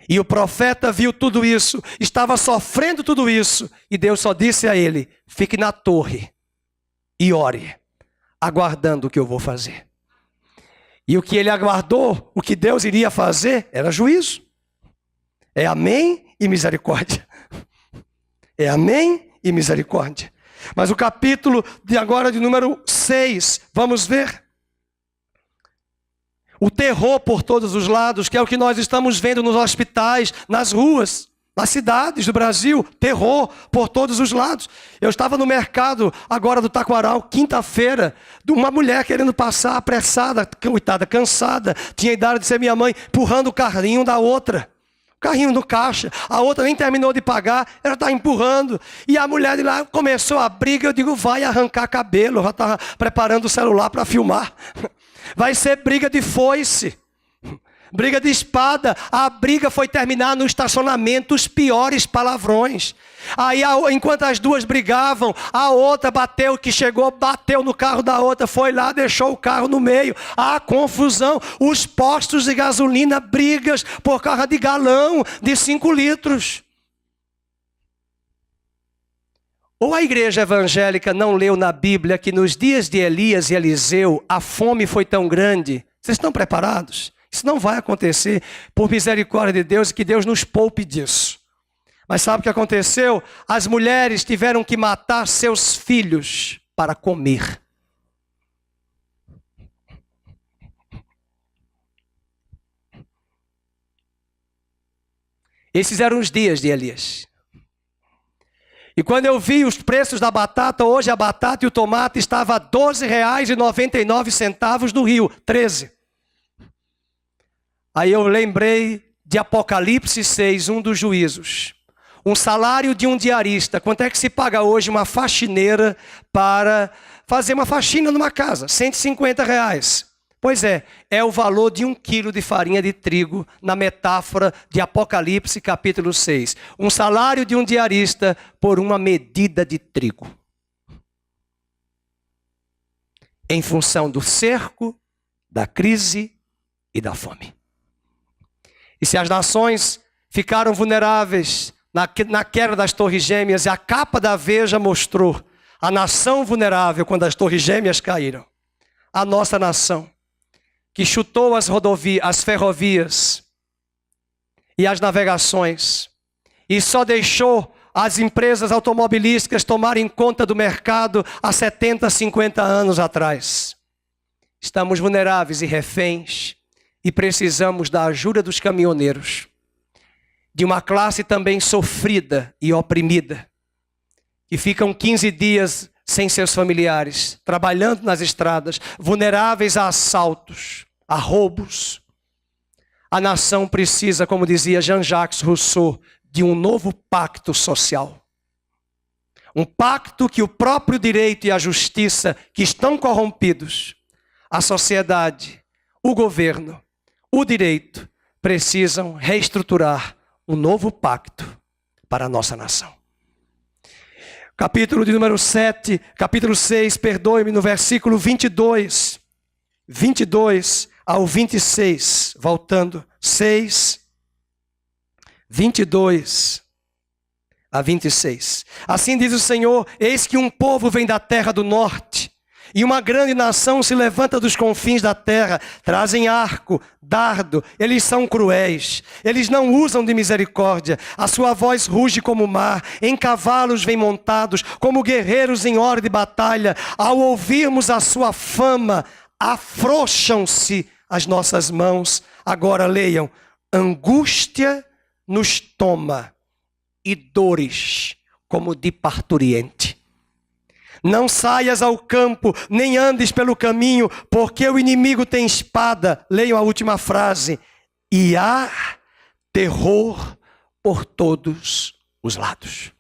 A: E o profeta viu tudo isso, estava sofrendo tudo isso, e Deus só disse a ele, fique na torre e ore, aguardando o que eu vou fazer. E o que ele aguardou, o que Deus iria fazer, era juízo. É amém e misericórdia. É amém e misericórdia. Mas o capítulo de agora de número 6, vamos ver. O terror por todos os lados, que é o que nós estamos vendo nos hospitais, nas ruas, nas cidades do Brasil, terror por todos os lados. Eu estava no mercado agora do Taquaral, quinta-feira, de uma mulher querendo passar apressada, coitada, cansada, tinha a idade de ser minha mãe, empurrando o carrinho da outra. Carrinho no caixa, a outra nem terminou de pagar, ela está empurrando. E a mulher de lá começou a briga, eu digo, vai arrancar cabelo, eu já estava preparando o celular para filmar. Vai ser briga de foice, briga de espada. A briga foi terminar no estacionamento, os piores palavrões. Aí, enquanto as duas brigavam, a outra bateu, que chegou, bateu no carro da outra, foi lá, deixou o carro no meio. A confusão, os postos de gasolina, brigas por causa de galão de 5 litros. Ou a igreja evangélica não leu na Bíblia que nos dias de Elias e Eliseu, a fome foi tão grande? Vocês estão preparados? Isso não vai acontecer, por misericórdia de Deus, e que Deus nos poupe disso. Mas sabe o que aconteceu? As mulheres tiveram que matar seus filhos para comer. Esses eram os dias de Elias. E quando eu vi os preços da batata, hoje a batata e o tomate estavam a R$ 12,99 no Rio, 13. Aí eu lembrei de Apocalipse 6, um dos juízos. Um salário de um diarista. Quanto é que se paga hoje uma faxineira para fazer uma faxina numa casa? R$ 150. Pois é o valor de 1 quilo de farinha de trigo na metáfora de Apocalipse capítulo 6. Um salário de um diarista por uma medida de trigo. Em função do cerco, da crise e da fome. E se as nações ficaram vulneráveis na queda das torres gêmeas, e a capa da Veja mostrou a nação vulnerável quando as torres gêmeas caíram. A nossa nação, que chutou as ferrovias e as navegações, e só deixou as empresas automobilísticas tomarem conta do mercado há 70, 50 anos atrás. estamos vulneráveis e reféns e precisamos da ajuda dos caminhoneiros, de uma classe também sofrida e oprimida, que ficam 15 dias sem seus familiares, trabalhando nas estradas, vulneráveis a assaltos, a roubos. A nação precisa, como dizia Jean-Jacques Rousseau, de um novo pacto social. Um pacto que o próprio direito e a justiça, que estão corrompidos, a sociedade, o governo, o direito, precisam reestruturar um novo pacto para a nossa nação. Capítulo 6, perdoe-me, no versículo 22 ao 26, voltando, 6, 22 a 26. Assim diz o Senhor: eis que um povo vem da terra do norte, e uma grande nação se levanta dos confins da terra. Trazem arco, dardo, eles são cruéis, eles não usam de misericórdia. A sua voz ruge como o mar, em cavalos vêm montados, como guerreiros em hora de batalha. Ao ouvirmos a sua fama, afrouxam-se as nossas mãos. Agora leiam: angústia nos toma e dores como de parturiente. Não saias ao campo, nem andes pelo caminho, porque o inimigo tem espada. Leiam a última frase: e há terror por todos os lados.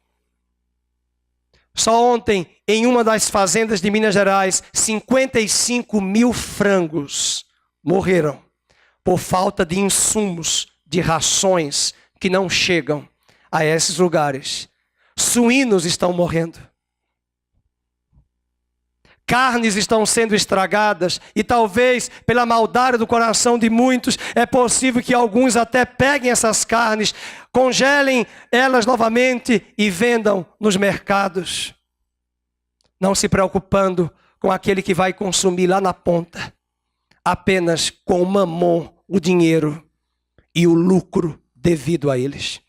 A: Só ontem, em uma das fazendas de Minas Gerais, 55 mil frangos morreram por falta de insumos, de rações que não chegam a esses lugares. Suínos estão morrendo. Carnes estão sendo estragadas e talvez pela maldade do coração de muitos é possível que alguns até peguem essas carnes, congelem elas novamente e vendam nos mercados, não se preocupando com aquele que vai consumir lá na ponta, apenas com o mamon, o dinheiro e o lucro devido a eles.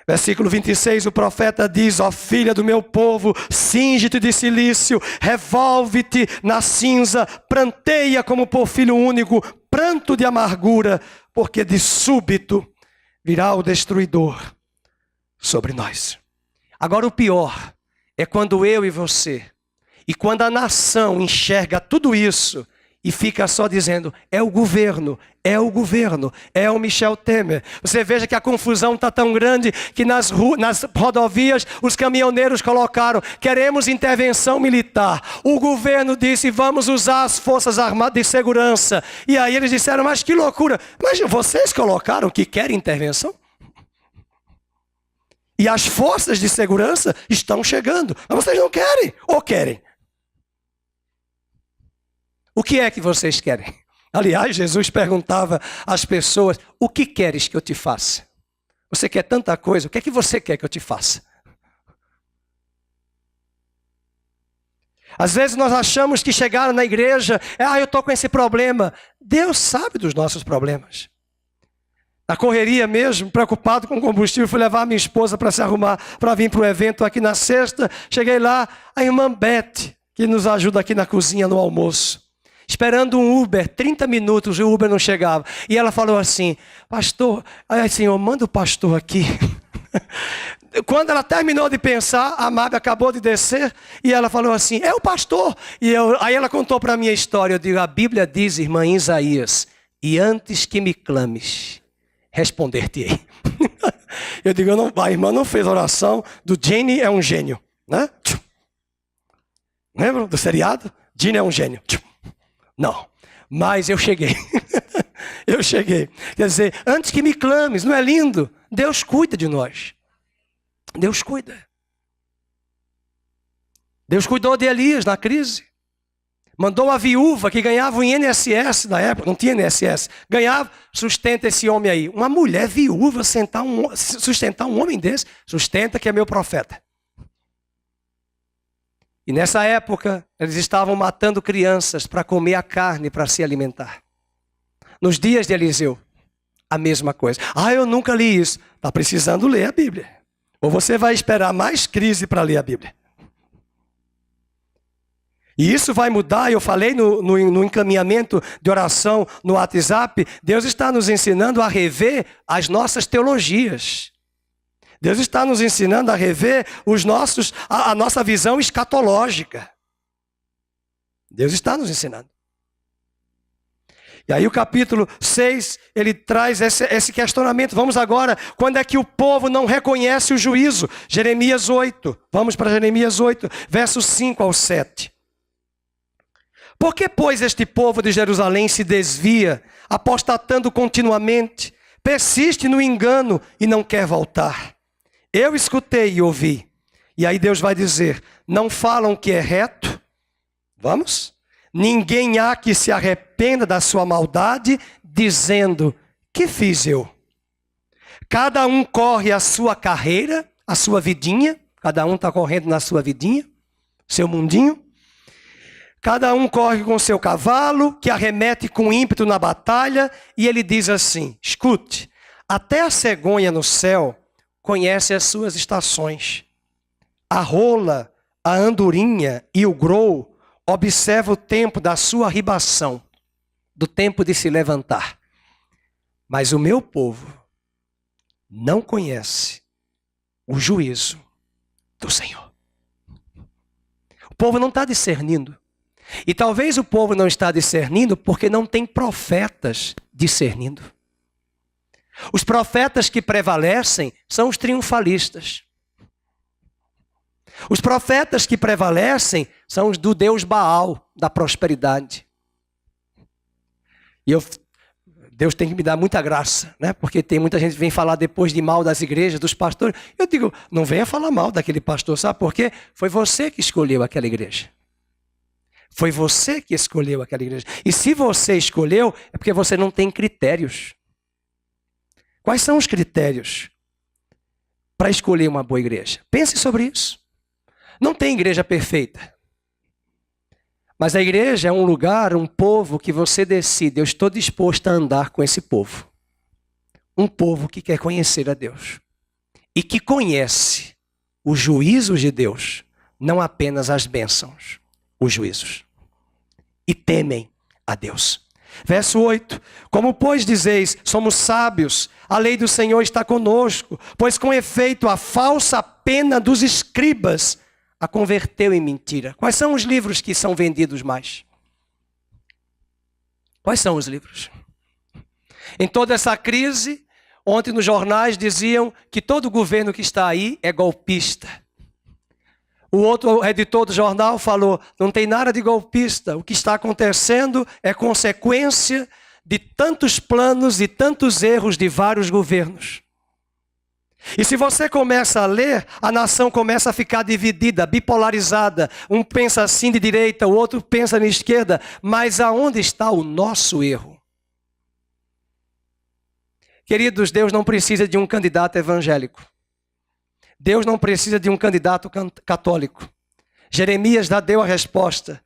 A: Versículo 26, o profeta diz: ó filha do meu povo, cinge-te de cilício, revolve-te na cinza, pranteia como por filho único, pranto de amargura, porque de súbito virá o destruidor sobre nós. Agora o pior é quando eu e você, e quando a nação enxerga tudo isso e fica só dizendo: é o governo, é o governo, é o Michel Temer. Você veja que a confusão está tão grande que nas rodovias os caminhoneiros colocaram: queremos intervenção militar. O governo disse: vamos usar as forças armadas de segurança. E aí eles disseram: mas que loucura, mas vocês colocaram que querem intervenção? E as forças de segurança estão chegando, mas vocês não querem, ou querem? O que é que vocês querem? Aliás, Jesus perguntava às pessoas: o que queres que eu te faça? Você quer tanta coisa, o que é que você quer que eu te faça? Às vezes nós achamos que chegaram na igreja: eu estou com esse problema. Deus sabe dos nossos problemas. Na correria mesmo, preocupado com combustível, fui levar a minha esposa para se arrumar, para vir para o evento aqui na sexta. Cheguei lá, a irmã Beth, que nos ajuda aqui na cozinha no almoço, esperando um Uber, 30 minutos, o Uber não chegava. E ela falou assim: pastor, Senhor, manda o pastor aqui. Quando ela terminou de pensar, a Mábia acabou de descer, e ela falou assim: é o pastor. Aí ela contou para mim a história. Eu digo: a Bíblia diz, irmã, em Isaías: e antes que me clames, responder-te-ei. Eu digo: a irmã não fez oração do Jenny é um gênio, né? Lembra do seriado? Jenny é um gênio. Não, mas eu cheguei. Eu cheguei. Quer dizer, antes que me clames, não é lindo? Deus cuida de nós. Deus cuida. Deus cuidou de Elias na crise. Mandou a viúva que ganhava o INSS na época, não tinha INSS, ganhava, sustenta esse homem aí. Uma mulher viúva sustentar um homem desse, sustenta que é meu profeta. E nessa época, eles estavam matando crianças para comer a carne, para se alimentar. Nos dias de Eliseu, a mesma coisa. Eu nunca li isso. Está precisando ler a Bíblia. Ou você vai esperar mais crise para ler a Bíblia. E isso vai mudar, eu falei no encaminhamento de oração no WhatsApp, Deus está nos ensinando a rever as nossas teologias. Deus está nos ensinando a rever a nossa visão escatológica. Deus está nos ensinando. E aí o capítulo 6, ele traz esse questionamento. Vamos agora, quando é que o povo não reconhece o juízo? Jeremias 8, vamos para Jeremias 8, versos 5 ao 7. Por que, pois, este povo de Jerusalém se desvia, apostatando continuamente, persiste no engano e não quer voltar? Eu escutei e ouvi. E aí Deus vai dizer, não falam que é reto? Vamos? Ninguém há que se arrependa da sua maldade, dizendo, que fiz eu? Cada um corre a sua carreira, a sua vidinha. Cada um está correndo na sua vidinha, seu mundinho. Cada um corre com seu cavalo, que arremete com ímpeto na batalha. E ele diz assim, escute, até a cegonha no céu conhece as suas estações. A rola, a andorinha e o grou observa o tempo da sua ribação, do tempo de se levantar. Mas o meu povo não conhece o juízo do Senhor. O povo não está discernindo. E talvez o povo não está discernindo porque não tem profetas discernindo. Os profetas que prevalecem são os triunfalistas. Os profetas que prevalecem são os do Deus Baal, da prosperidade. E Deus tem que me dar muita graça, né? Porque tem muita gente que vem falar depois de mal das igrejas, dos pastores. Eu digo, não venha falar mal daquele pastor, sabe por quê? Foi você que escolheu aquela igreja. Foi você que escolheu aquela igreja. E se você escolheu, é porque você não tem critérios. Quais são os critérios para escolher uma boa igreja? Pense sobre isso. Não tem igreja perfeita. Mas a igreja é um lugar, um povo que você decide. Eu estou disposto a andar com esse povo. Um povo que quer conhecer a Deus. E que conhece os juízos de Deus. Não apenas as bênçãos, os juízos. E temem a Deus. Verso 8. Como pois dizeis, somos sábios, a lei do Senhor está conosco, pois com efeito a falsa pena dos escribas a converteu em mentira. Quais são os livros que são vendidos mais? Quais são os livros? Em toda essa crise, ontem nos jornais diziam que todo governo que está aí é golpista. O outro editor do jornal falou, não tem nada de golpista. O que está acontecendo é consequência de tantos planos e tantos erros de vários governos. E se você começa a ler, a nação começa a ficar dividida, bipolarizada. Um pensa assim de direita, o outro pensa na esquerda. Mas aonde está o nosso erro? Queridos, Deus não precisa de um candidato evangélico. Deus não precisa de um candidato católico. Jeremias já deu a resposta.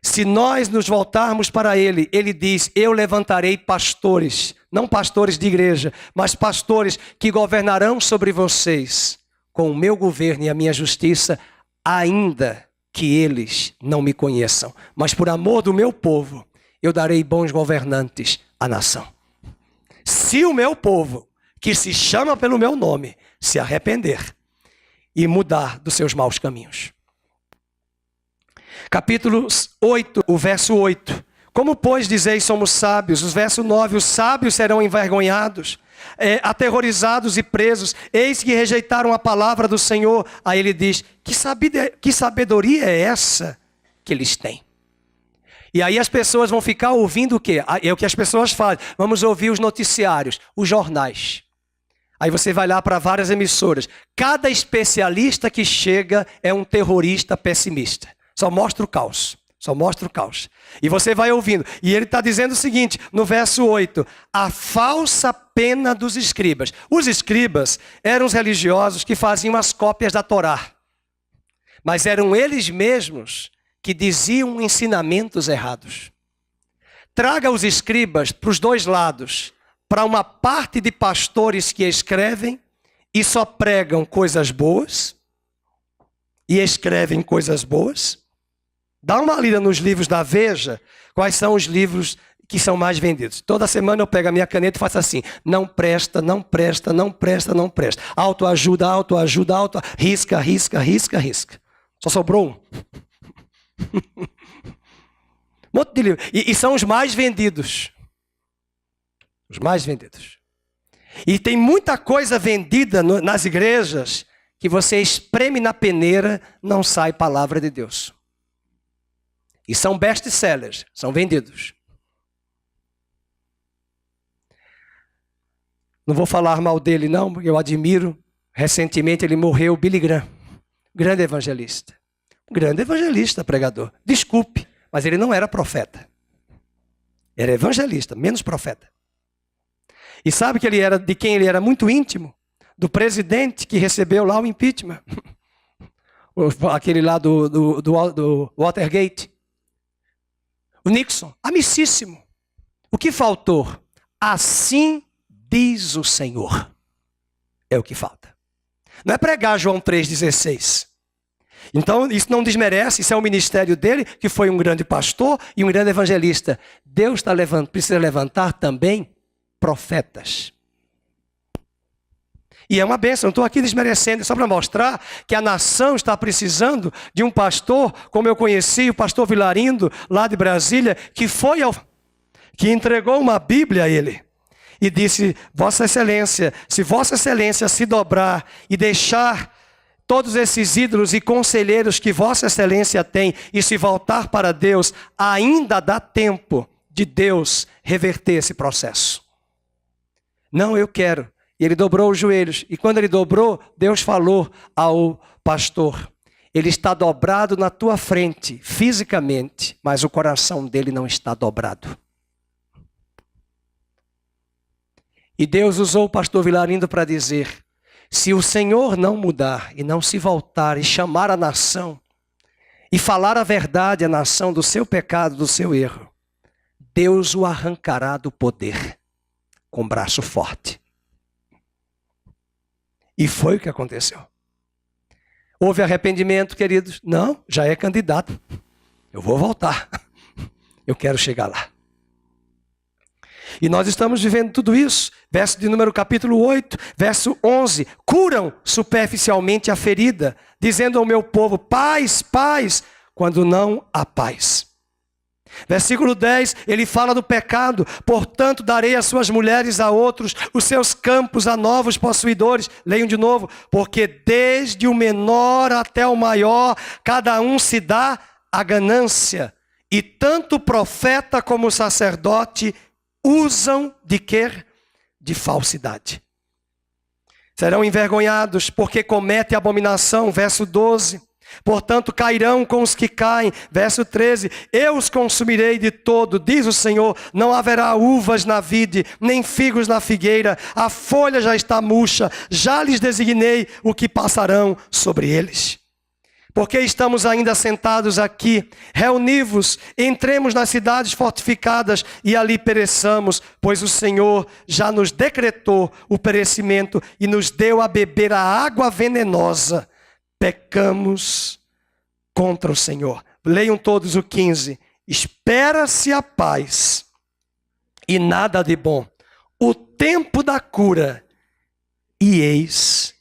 A: Se nós nos voltarmos para ele, ele diz, eu levantarei pastores, não pastores de igreja, mas pastores que governarão sobre vocês com o meu governo e a minha justiça, ainda que eles não me conheçam. Mas por amor do meu povo, eu darei bons governantes à nação. Se o meu povo, que se chama pelo meu nome, se arrepender e mudar dos seus maus caminhos. Capítulo 8, o verso 8. Como, pois, dizeis, somos sábios? O verso 9, os sábios serão envergonhados, aterrorizados e presos. Eis que rejeitaram a palavra do Senhor. Aí ele diz, que sabedoria é essa que eles têm? E aí as pessoas vão ficar ouvindo o quê? É o que as pessoas fazem. Vamos ouvir os noticiários, os jornais. Aí você vai lá para várias emissoras. Cada especialista que chega é um terrorista pessimista. Só mostra o caos. Só mostra o caos. E você vai ouvindo. E ele está dizendo o seguinte, no verso 8. A falsa pena dos escribas. Os escribas eram os religiosos que faziam as cópias da Torá. Mas eram eles mesmos que diziam ensinamentos errados. Traga os escribas para os dois lados. Para uma parte de pastores que escrevem e só pregam coisas boas. E escrevem coisas boas. Dá uma lida nos livros da Veja, quais são os livros que são mais vendidos. Toda semana eu pego a minha caneta e faço assim: não presta, não presta, não presta, não presta. Autoajuda, autoajuda, risca, risca, risca, risca. Só sobrou um. Um monte de livro. E são os mais vendidos. Os mais vendidos. E tem muita coisa vendida nas igrejas que você espreme na peneira, não sai palavra de Deus. E são best-sellers, são vendidos. Não vou falar mal dele não, porque eu admiro. Recentemente ele morreu, Billy Graham. Grande evangelista. Grande evangelista, pregador. Desculpe, mas ele não era profeta. Era evangelista, menos profeta. E sabe que ele era, de quem ele era muito íntimo? Do presidente que recebeu lá o impeachment. Aquele lá do Watergate. O Nixon, amicíssimo. O que faltou? Assim diz o Senhor. É o que falta. Não é pregar João 3,16. Então, isso não desmerece, isso é o ministério dele, que foi um grande pastor e um grande evangelista. Deus precisa levantar também profetas. E é uma bênção, não estou aqui desmerecendo, só para mostrar que a nação está precisando de um pastor, como eu conheci, o pastor Vilarindo, lá de Brasília, que entregou uma Bíblia a ele. E disse: Vossa Excelência, se Vossa Excelência se dobrar e deixar todos esses ídolos e conselheiros que Vossa Excelência tem e se voltar para Deus, ainda dá tempo de Deus reverter esse processo. Não, eu quero. E ele dobrou os joelhos. E quando ele dobrou, Deus falou ao pastor: ele está dobrado na tua frente, fisicamente, mas o coração dele não está dobrado. E Deus usou o pastor Vilarindo para dizer: se o Senhor não mudar e não se voltar e chamar a nação e falar a verdade à nação do seu pecado, do seu erro, Deus o arrancará do poder com braço forte. E foi o que aconteceu. Houve arrependimento, queridos? Não, já é candidato. Eu vou voltar. Eu quero chegar lá. E nós estamos vivendo tudo isso. Verso de número capítulo 8, verso 11. Curam superficialmente a ferida, dizendo ao meu povo: paz, paz, quando não há paz. Versículo 10, ele fala do pecado. Portanto, darei as suas mulheres a outros, os seus campos a novos possuidores. Leiam de novo. Porque desde o menor até o maior, cada um se dá a ganância. E tanto o profeta como o sacerdote usam de quê? De falsidade. Serão envergonhados porque cometem abominação. Verso 12. Portanto, cairão com os que caem. Verso 13. Eu os consumirei de todo, diz o Senhor. Não haverá uvas na vide, nem figos na figueira. A folha já está murcha. Já lhes designei o que passarão sobre eles. Porque estamos ainda sentados aqui, reuni-vos, entremos nas cidades fortificadas e ali pereçamos, pois o Senhor já nos decretou o perecimento e nos deu a beber a água venenosa. Pecamos contra o Senhor. Leiam todos o 15. Espera-se a paz e nada de bom, o tempo da cura e eis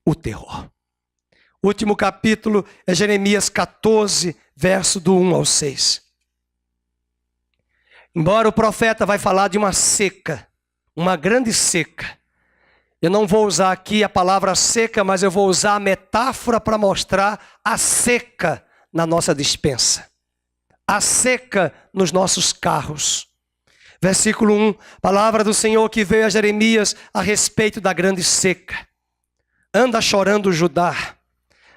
A: o terror. O último capítulo é Jeremias 14, verso do 1 ao 6. Embora o profeta vai falar de uma seca, uma grande seca. Eu não vou usar aqui a palavra seca, mas eu vou usar a metáfora para mostrar a seca na nossa despensa. A seca nos nossos carros. Versículo 1, palavra do Senhor que veio a Jeremias a respeito da grande seca. Anda chorando Judá.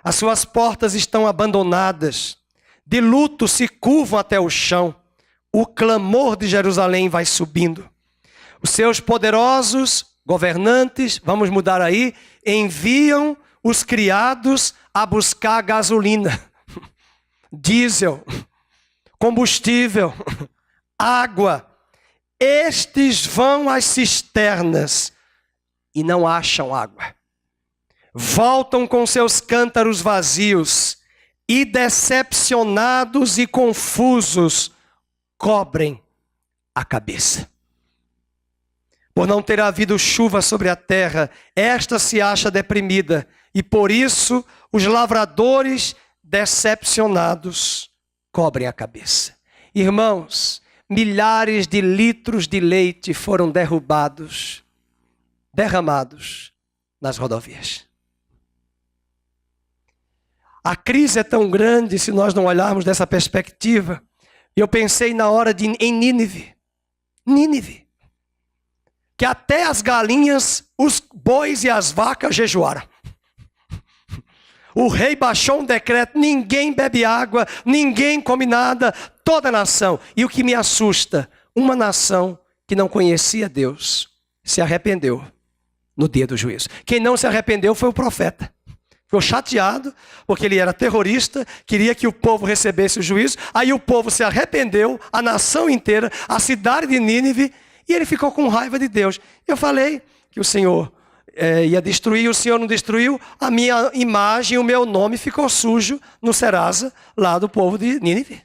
A: As suas portas estão abandonadas, de luto se curvam até o chão. O clamor de Jerusalém vai subindo. Os seus poderosos governantes, vamos mudar aí, enviam os criados a buscar gasolina, diesel, combustível, água. Estes vão às cisternas e não acham água. Voltam com seus cântaros vazios. e decepcionados e confusos cobrem a cabeça. Por não ter havido chuva sobre a terra, esta se acha deprimida, e por isso os lavradores decepcionados cobrem a cabeça. Irmãos, milhares de litros de leite foram derramados nas rodovias. A crise é tão grande se nós não olharmos dessa perspectiva. Eu pensei na hora em Nínive. Nínive. Que até as galinhas, os bois e as vacas jejuaram. O rei baixou um decreto, ninguém bebe água, ninguém come nada, toda a nação. E o que me assusta, uma nação que não conhecia Deus, se arrependeu no dia do juízo. Quem não se arrependeu foi o profeta. Ficou chateado, porque ele era terrorista, queria que o povo recebesse o juízo. Aí o povo se arrependeu, a nação inteira, a cidade de Nínive, e ele ficou com raiva de Deus. Eu falei que o Senhor ia destruir, o Senhor não destruiu, a minha imagem, o meu nome ficou sujo no Serasa, lá do povo de Nínive.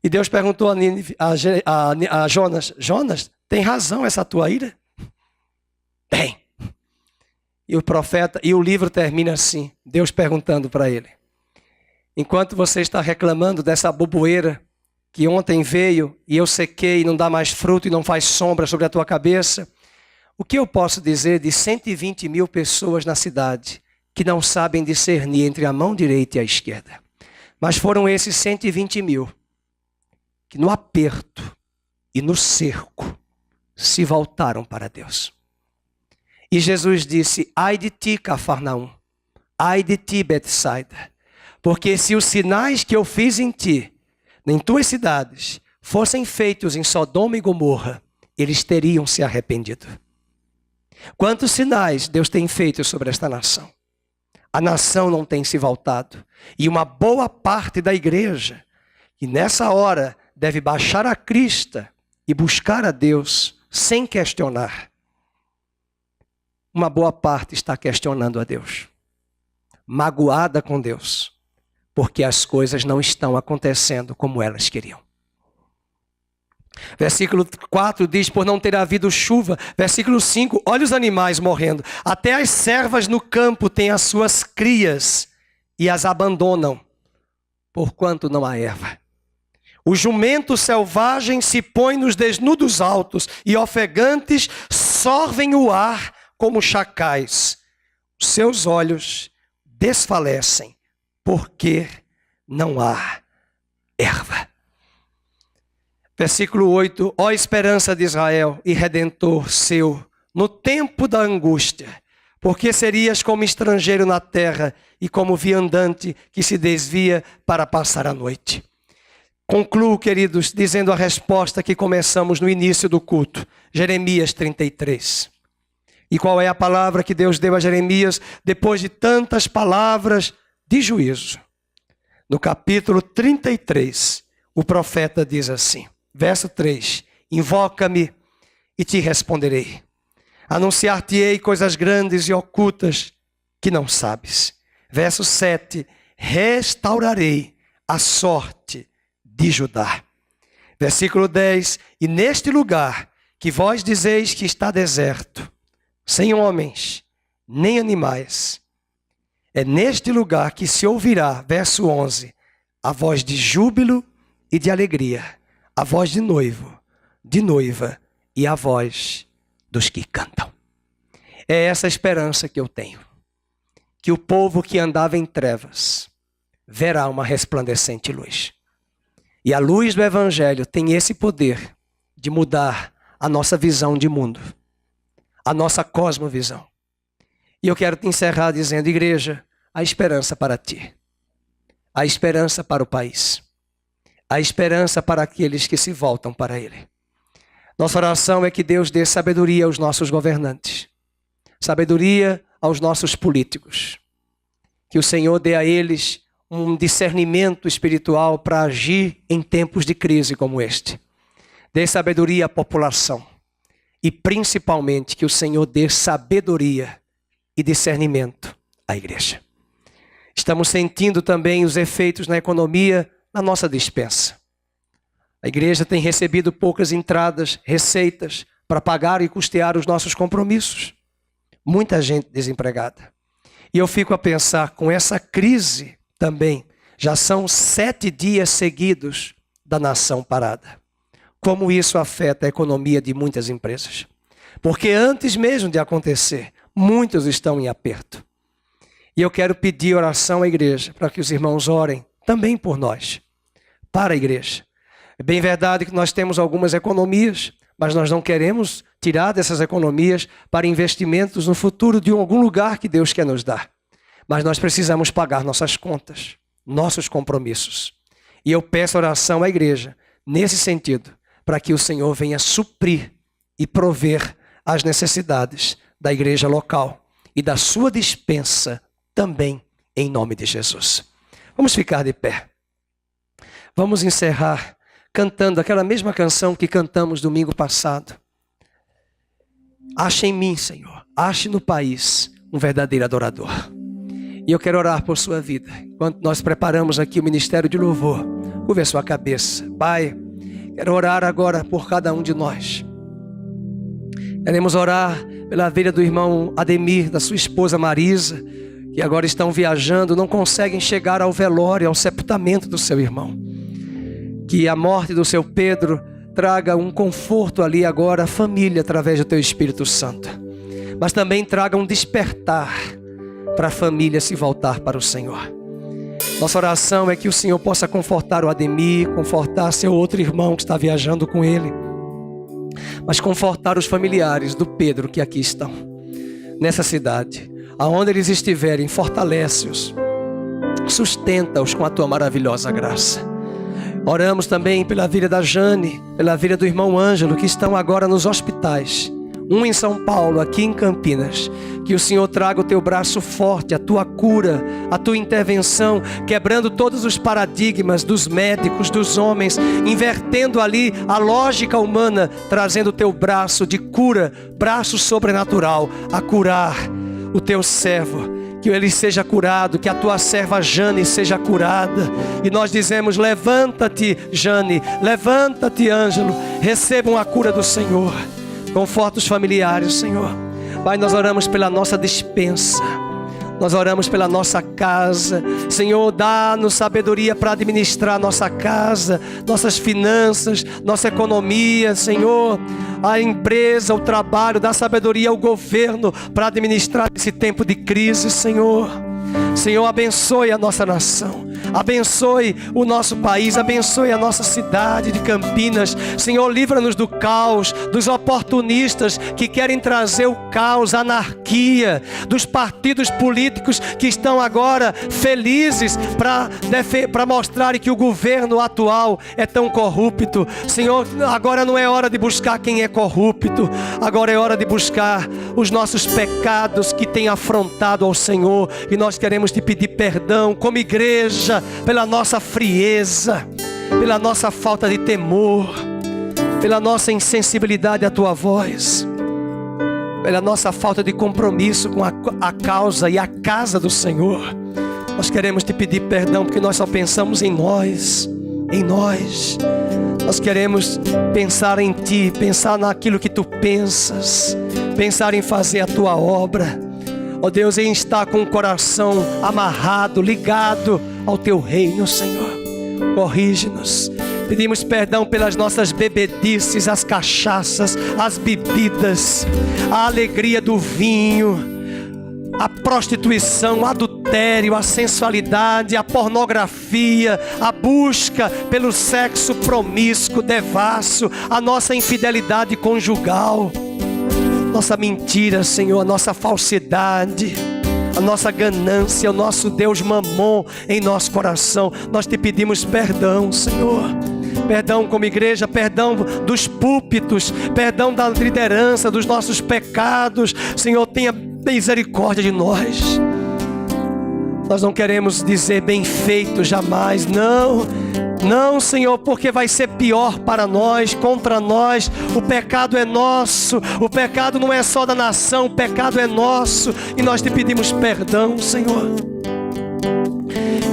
A: E Deus perguntou a, Nínive, a Jonas, Jonas, tem razão essa tua ira? Tem. E o profeta, e o livro termina assim, Deus perguntando para ele: enquanto você está reclamando dessa boboeira que ontem veio e eu sequei e não dá mais fruto e não faz sombra sobre a tua cabeça, o que eu posso dizer de 120 mil pessoas na cidade que não sabem discernir entre a mão direita e a esquerda? Mas foram esses 120 mil que no aperto e no cerco se voltaram para Deus. E Jesus disse: ai de ti, Cafarnaum, ai de ti, Betsaida, porque se os sinais que eu fiz em ti, em tuas cidades, fossem feitos em Sodoma e Gomorra, eles teriam se arrependido. Quantos sinais Deus tem feito sobre esta nação? A nação não tem se voltado. E uma boa parte da igreja, que nessa hora deve baixar a crista e buscar a Deus sem questionar, uma boa parte está questionando a Deus, magoada com Deus, porque as coisas não estão acontecendo como elas queriam. Versículo 4 diz: por não ter havido chuva. Versículo 5, olha os animais morrendo. Até as servas no campo têm as suas crias e as abandonam, porquanto não há erva. O jumento selvagem se põe nos desnudos altos, e ofegantes sorvem o ar como chacais. Os seus olhos desfalecem, porque não há erva. Versículo 8, ó esperança de Israel e redentor seu, no tempo da angústia, porque serias como estrangeiro na terra e como viandante que se desvia para passar a noite. Concluo, queridos, dizendo a resposta que começamos no início do culto, Jeremias 33. E qual é a palavra que Deus deu a Jeremias depois de tantas palavras de juízo? No capítulo 33, o profeta diz assim, verso 3, invoca-me e te responderei. Anunciar-te-ei coisas grandes e ocultas que não sabes. Verso 7, restaurarei a sorte de Judá. Versículo 10, e neste lugar que vós dizeis que está deserto, sem homens, nem animais, é neste lugar que se ouvirá, verso 11, a voz de júbilo e de alegria, a voz de noivo, de noiva e a voz dos que cantam. É essa esperança que eu tenho, que o povo que andava em trevas verá uma resplandecente luz. E a luz do Evangelho tem esse poder de mudar a nossa visão de mundo, a nossa cosmovisão. E eu quero te encerrar dizendo, igreja, a esperança para ti, a esperança para o país, a esperança para aqueles que se voltam para Ele. Nossa oração é que Deus dê sabedoria aos nossos governantes, sabedoria aos nossos políticos, que o Senhor dê a eles um discernimento espiritual para agir em tempos de crise como este. Dê sabedoria à população e principalmente que o Senhor dê sabedoria e discernimento à igreja. Estamos sentindo também os efeitos na economia, na nossa despensa. A igreja tem recebido poucas entradas, receitas, para pagar e custear os nossos compromissos. Muita gente desempregada. E eu fico a pensar, com essa crise também, já são 7 dias seguidos da nação parada. Como isso afeta a economia de muitas empresas. Porque antes mesmo de acontecer, muitos estão em aperto. E eu quero pedir oração à igreja, para que os irmãos orem também por nós, para a igreja. É bem verdade que nós temos algumas economias, mas nós não queremos tirar dessas economias para investimentos no futuro de algum lugar que Deus quer nos dar. Mas nós precisamos pagar nossas contas, nossos compromissos. E eu peço oração à igreja, nesse sentido, para que o Senhor venha suprir e prover as necessidades da igreja local e da sua despensa também, em nome de Jesus. Vamos ficar de pé. Vamos encerrar cantando aquela mesma canção que cantamos domingo passado. Ache em mim, Senhor, ache no país um verdadeiro adorador. E eu quero orar por sua vida. Enquanto nós preparamos aqui o ministério de louvor, curve a sua cabeça. Pai, quero orar agora por cada um de nós. Queremos orar pela vida do irmão Ademir, da sua esposa Marisa, que agora estão viajando, não conseguem chegar ao velório, ao sepultamento do seu irmão. Que a morte do seu Pedro traga um conforto ali agora à família através do teu Espírito Santo. Mas também traga um despertar para a família se voltar para o Senhor. Nossa oração é que o Senhor possa confortar o Ademir, confortar seu outro irmão que está viajando com ele. Mas confortar os familiares do Pedro que aqui estão, nessa cidade. Aonde eles estiverem, fortalece-os, sustenta-os com a tua maravilhosa graça. Oramos também pela vida da Jane, pela vida do irmão Ângelo, que estão agora nos hospitais. Um em São Paulo, aqui em Campinas. Que o Senhor traga o teu braço forte, a tua cura, a tua intervenção, quebrando todos os paradigmas dos médicos, dos homens, invertendo ali a lógica humana, trazendo o teu braço de cura, braço sobrenatural, a curar o teu servo, que ele seja curado, que a tua serva Jane seja curada. E nós dizemos: levanta-te, Jane, levanta-te, Ângelo, recebam a cura do Senhor. Conforta os familiares, Senhor. Pai, nós oramos pela nossa despensa, nós oramos pela nossa casa. Senhor, dá-nos sabedoria para administrar nossa casa, nossas finanças, nossa economia, Senhor. A empresa, o trabalho, dá sabedoria ao governo para administrar esse tempo de crise, Senhor. Senhor, abençoe a nossa nação, abençoe o nosso país, abençoe a nossa cidade de Campinas. Senhor, livra-nos do caos, dos oportunistas que querem trazer o caos, a anarquia, dos partidos políticos que estão agora felizes para mostrarem que o governo atual é tão corrupto. Senhor, agora não é hora de buscar quem é corrupto, agora é hora de buscar os nossos pecados que têm afrontado ao Senhor. E nós queremos te pedir perdão como igreja pela nossa frieza, pela nossa falta de temor, pela nossa insensibilidade à tua voz, pela nossa falta de compromisso com a causa e a casa do Senhor. Nós queremos te pedir perdão porque nós só pensamos em nós, em nós. Nós queremos pensar em ti, pensar naquilo que tu pensas, pensar em fazer a tua obra. Ó Deus, em estar com o coração amarrado, ligado ao teu reino, Senhor. Corrige-nos. Pedimos perdão pelas nossas bebedices, as cachaças, as bebidas, a alegria do vinho, a prostituição, o adultério, a sensualidade, a pornografia, a busca pelo sexo promíscuo, devasso, a nossa infidelidade conjugal, nossa mentira, Senhor, a nossa falsidade, a nossa ganância, o nosso Deus Mamon em nosso coração. Nós te pedimos perdão, Senhor. Perdão como igreja, perdão dos púlpitos, perdão da liderança, dos nossos pecados. Senhor, tenha misericórdia de nós. Nós não queremos dizer bem feito jamais, não. Não, Senhor, porque vai ser pior para nós, contra nós. O pecado é nosso, o pecado não é só da nação, o pecado é nosso. E nós te pedimos perdão, Senhor.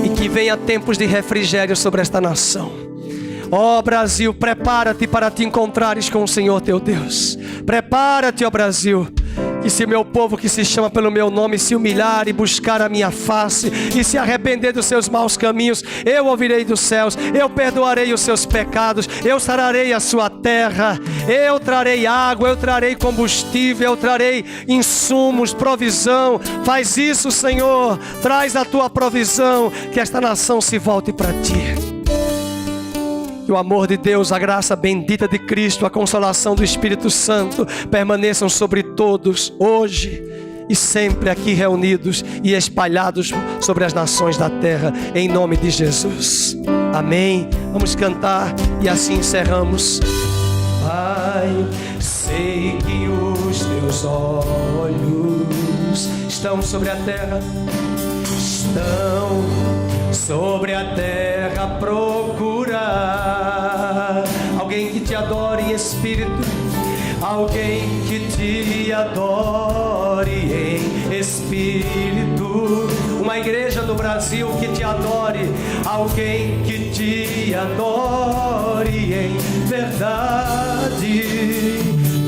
A: e que venha tempos de refrigério sobre esta nação. Ó Brasil, prepara-te para te encontrares com o Senhor teu Deus. Prepara-te, ó Brasil, que se meu povo que se chama pelo meu nome se humilhar e buscar a minha face e se arrepender dos seus maus caminhos, eu ouvirei dos céus, eu perdoarei os seus pecados, eu sararei a sua terra, eu trarei água, eu trarei combustível, eu trarei insumos, provisão. Faz isso, Senhor, traz a tua provisão, que esta nação se volte para ti. Que o amor de Deus, a graça bendita de Cristo, a consolação do Espírito Santo permaneçam sobre todos, hoje e sempre aqui reunidos e espalhados sobre as nações da terra, em nome de Jesus. Amém. Vamos cantar e assim encerramos. Pai, sei que os teus olhos estão sobre a terra, estão sobre a terra a procurar alguém que te adore em espírito, alguém que te adore em espírito. Uma igreja no Brasil que te adore, alguém que te adore em verdade.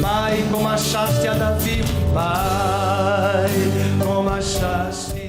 A: Pai, como achaste a Davi, Pai, como achaste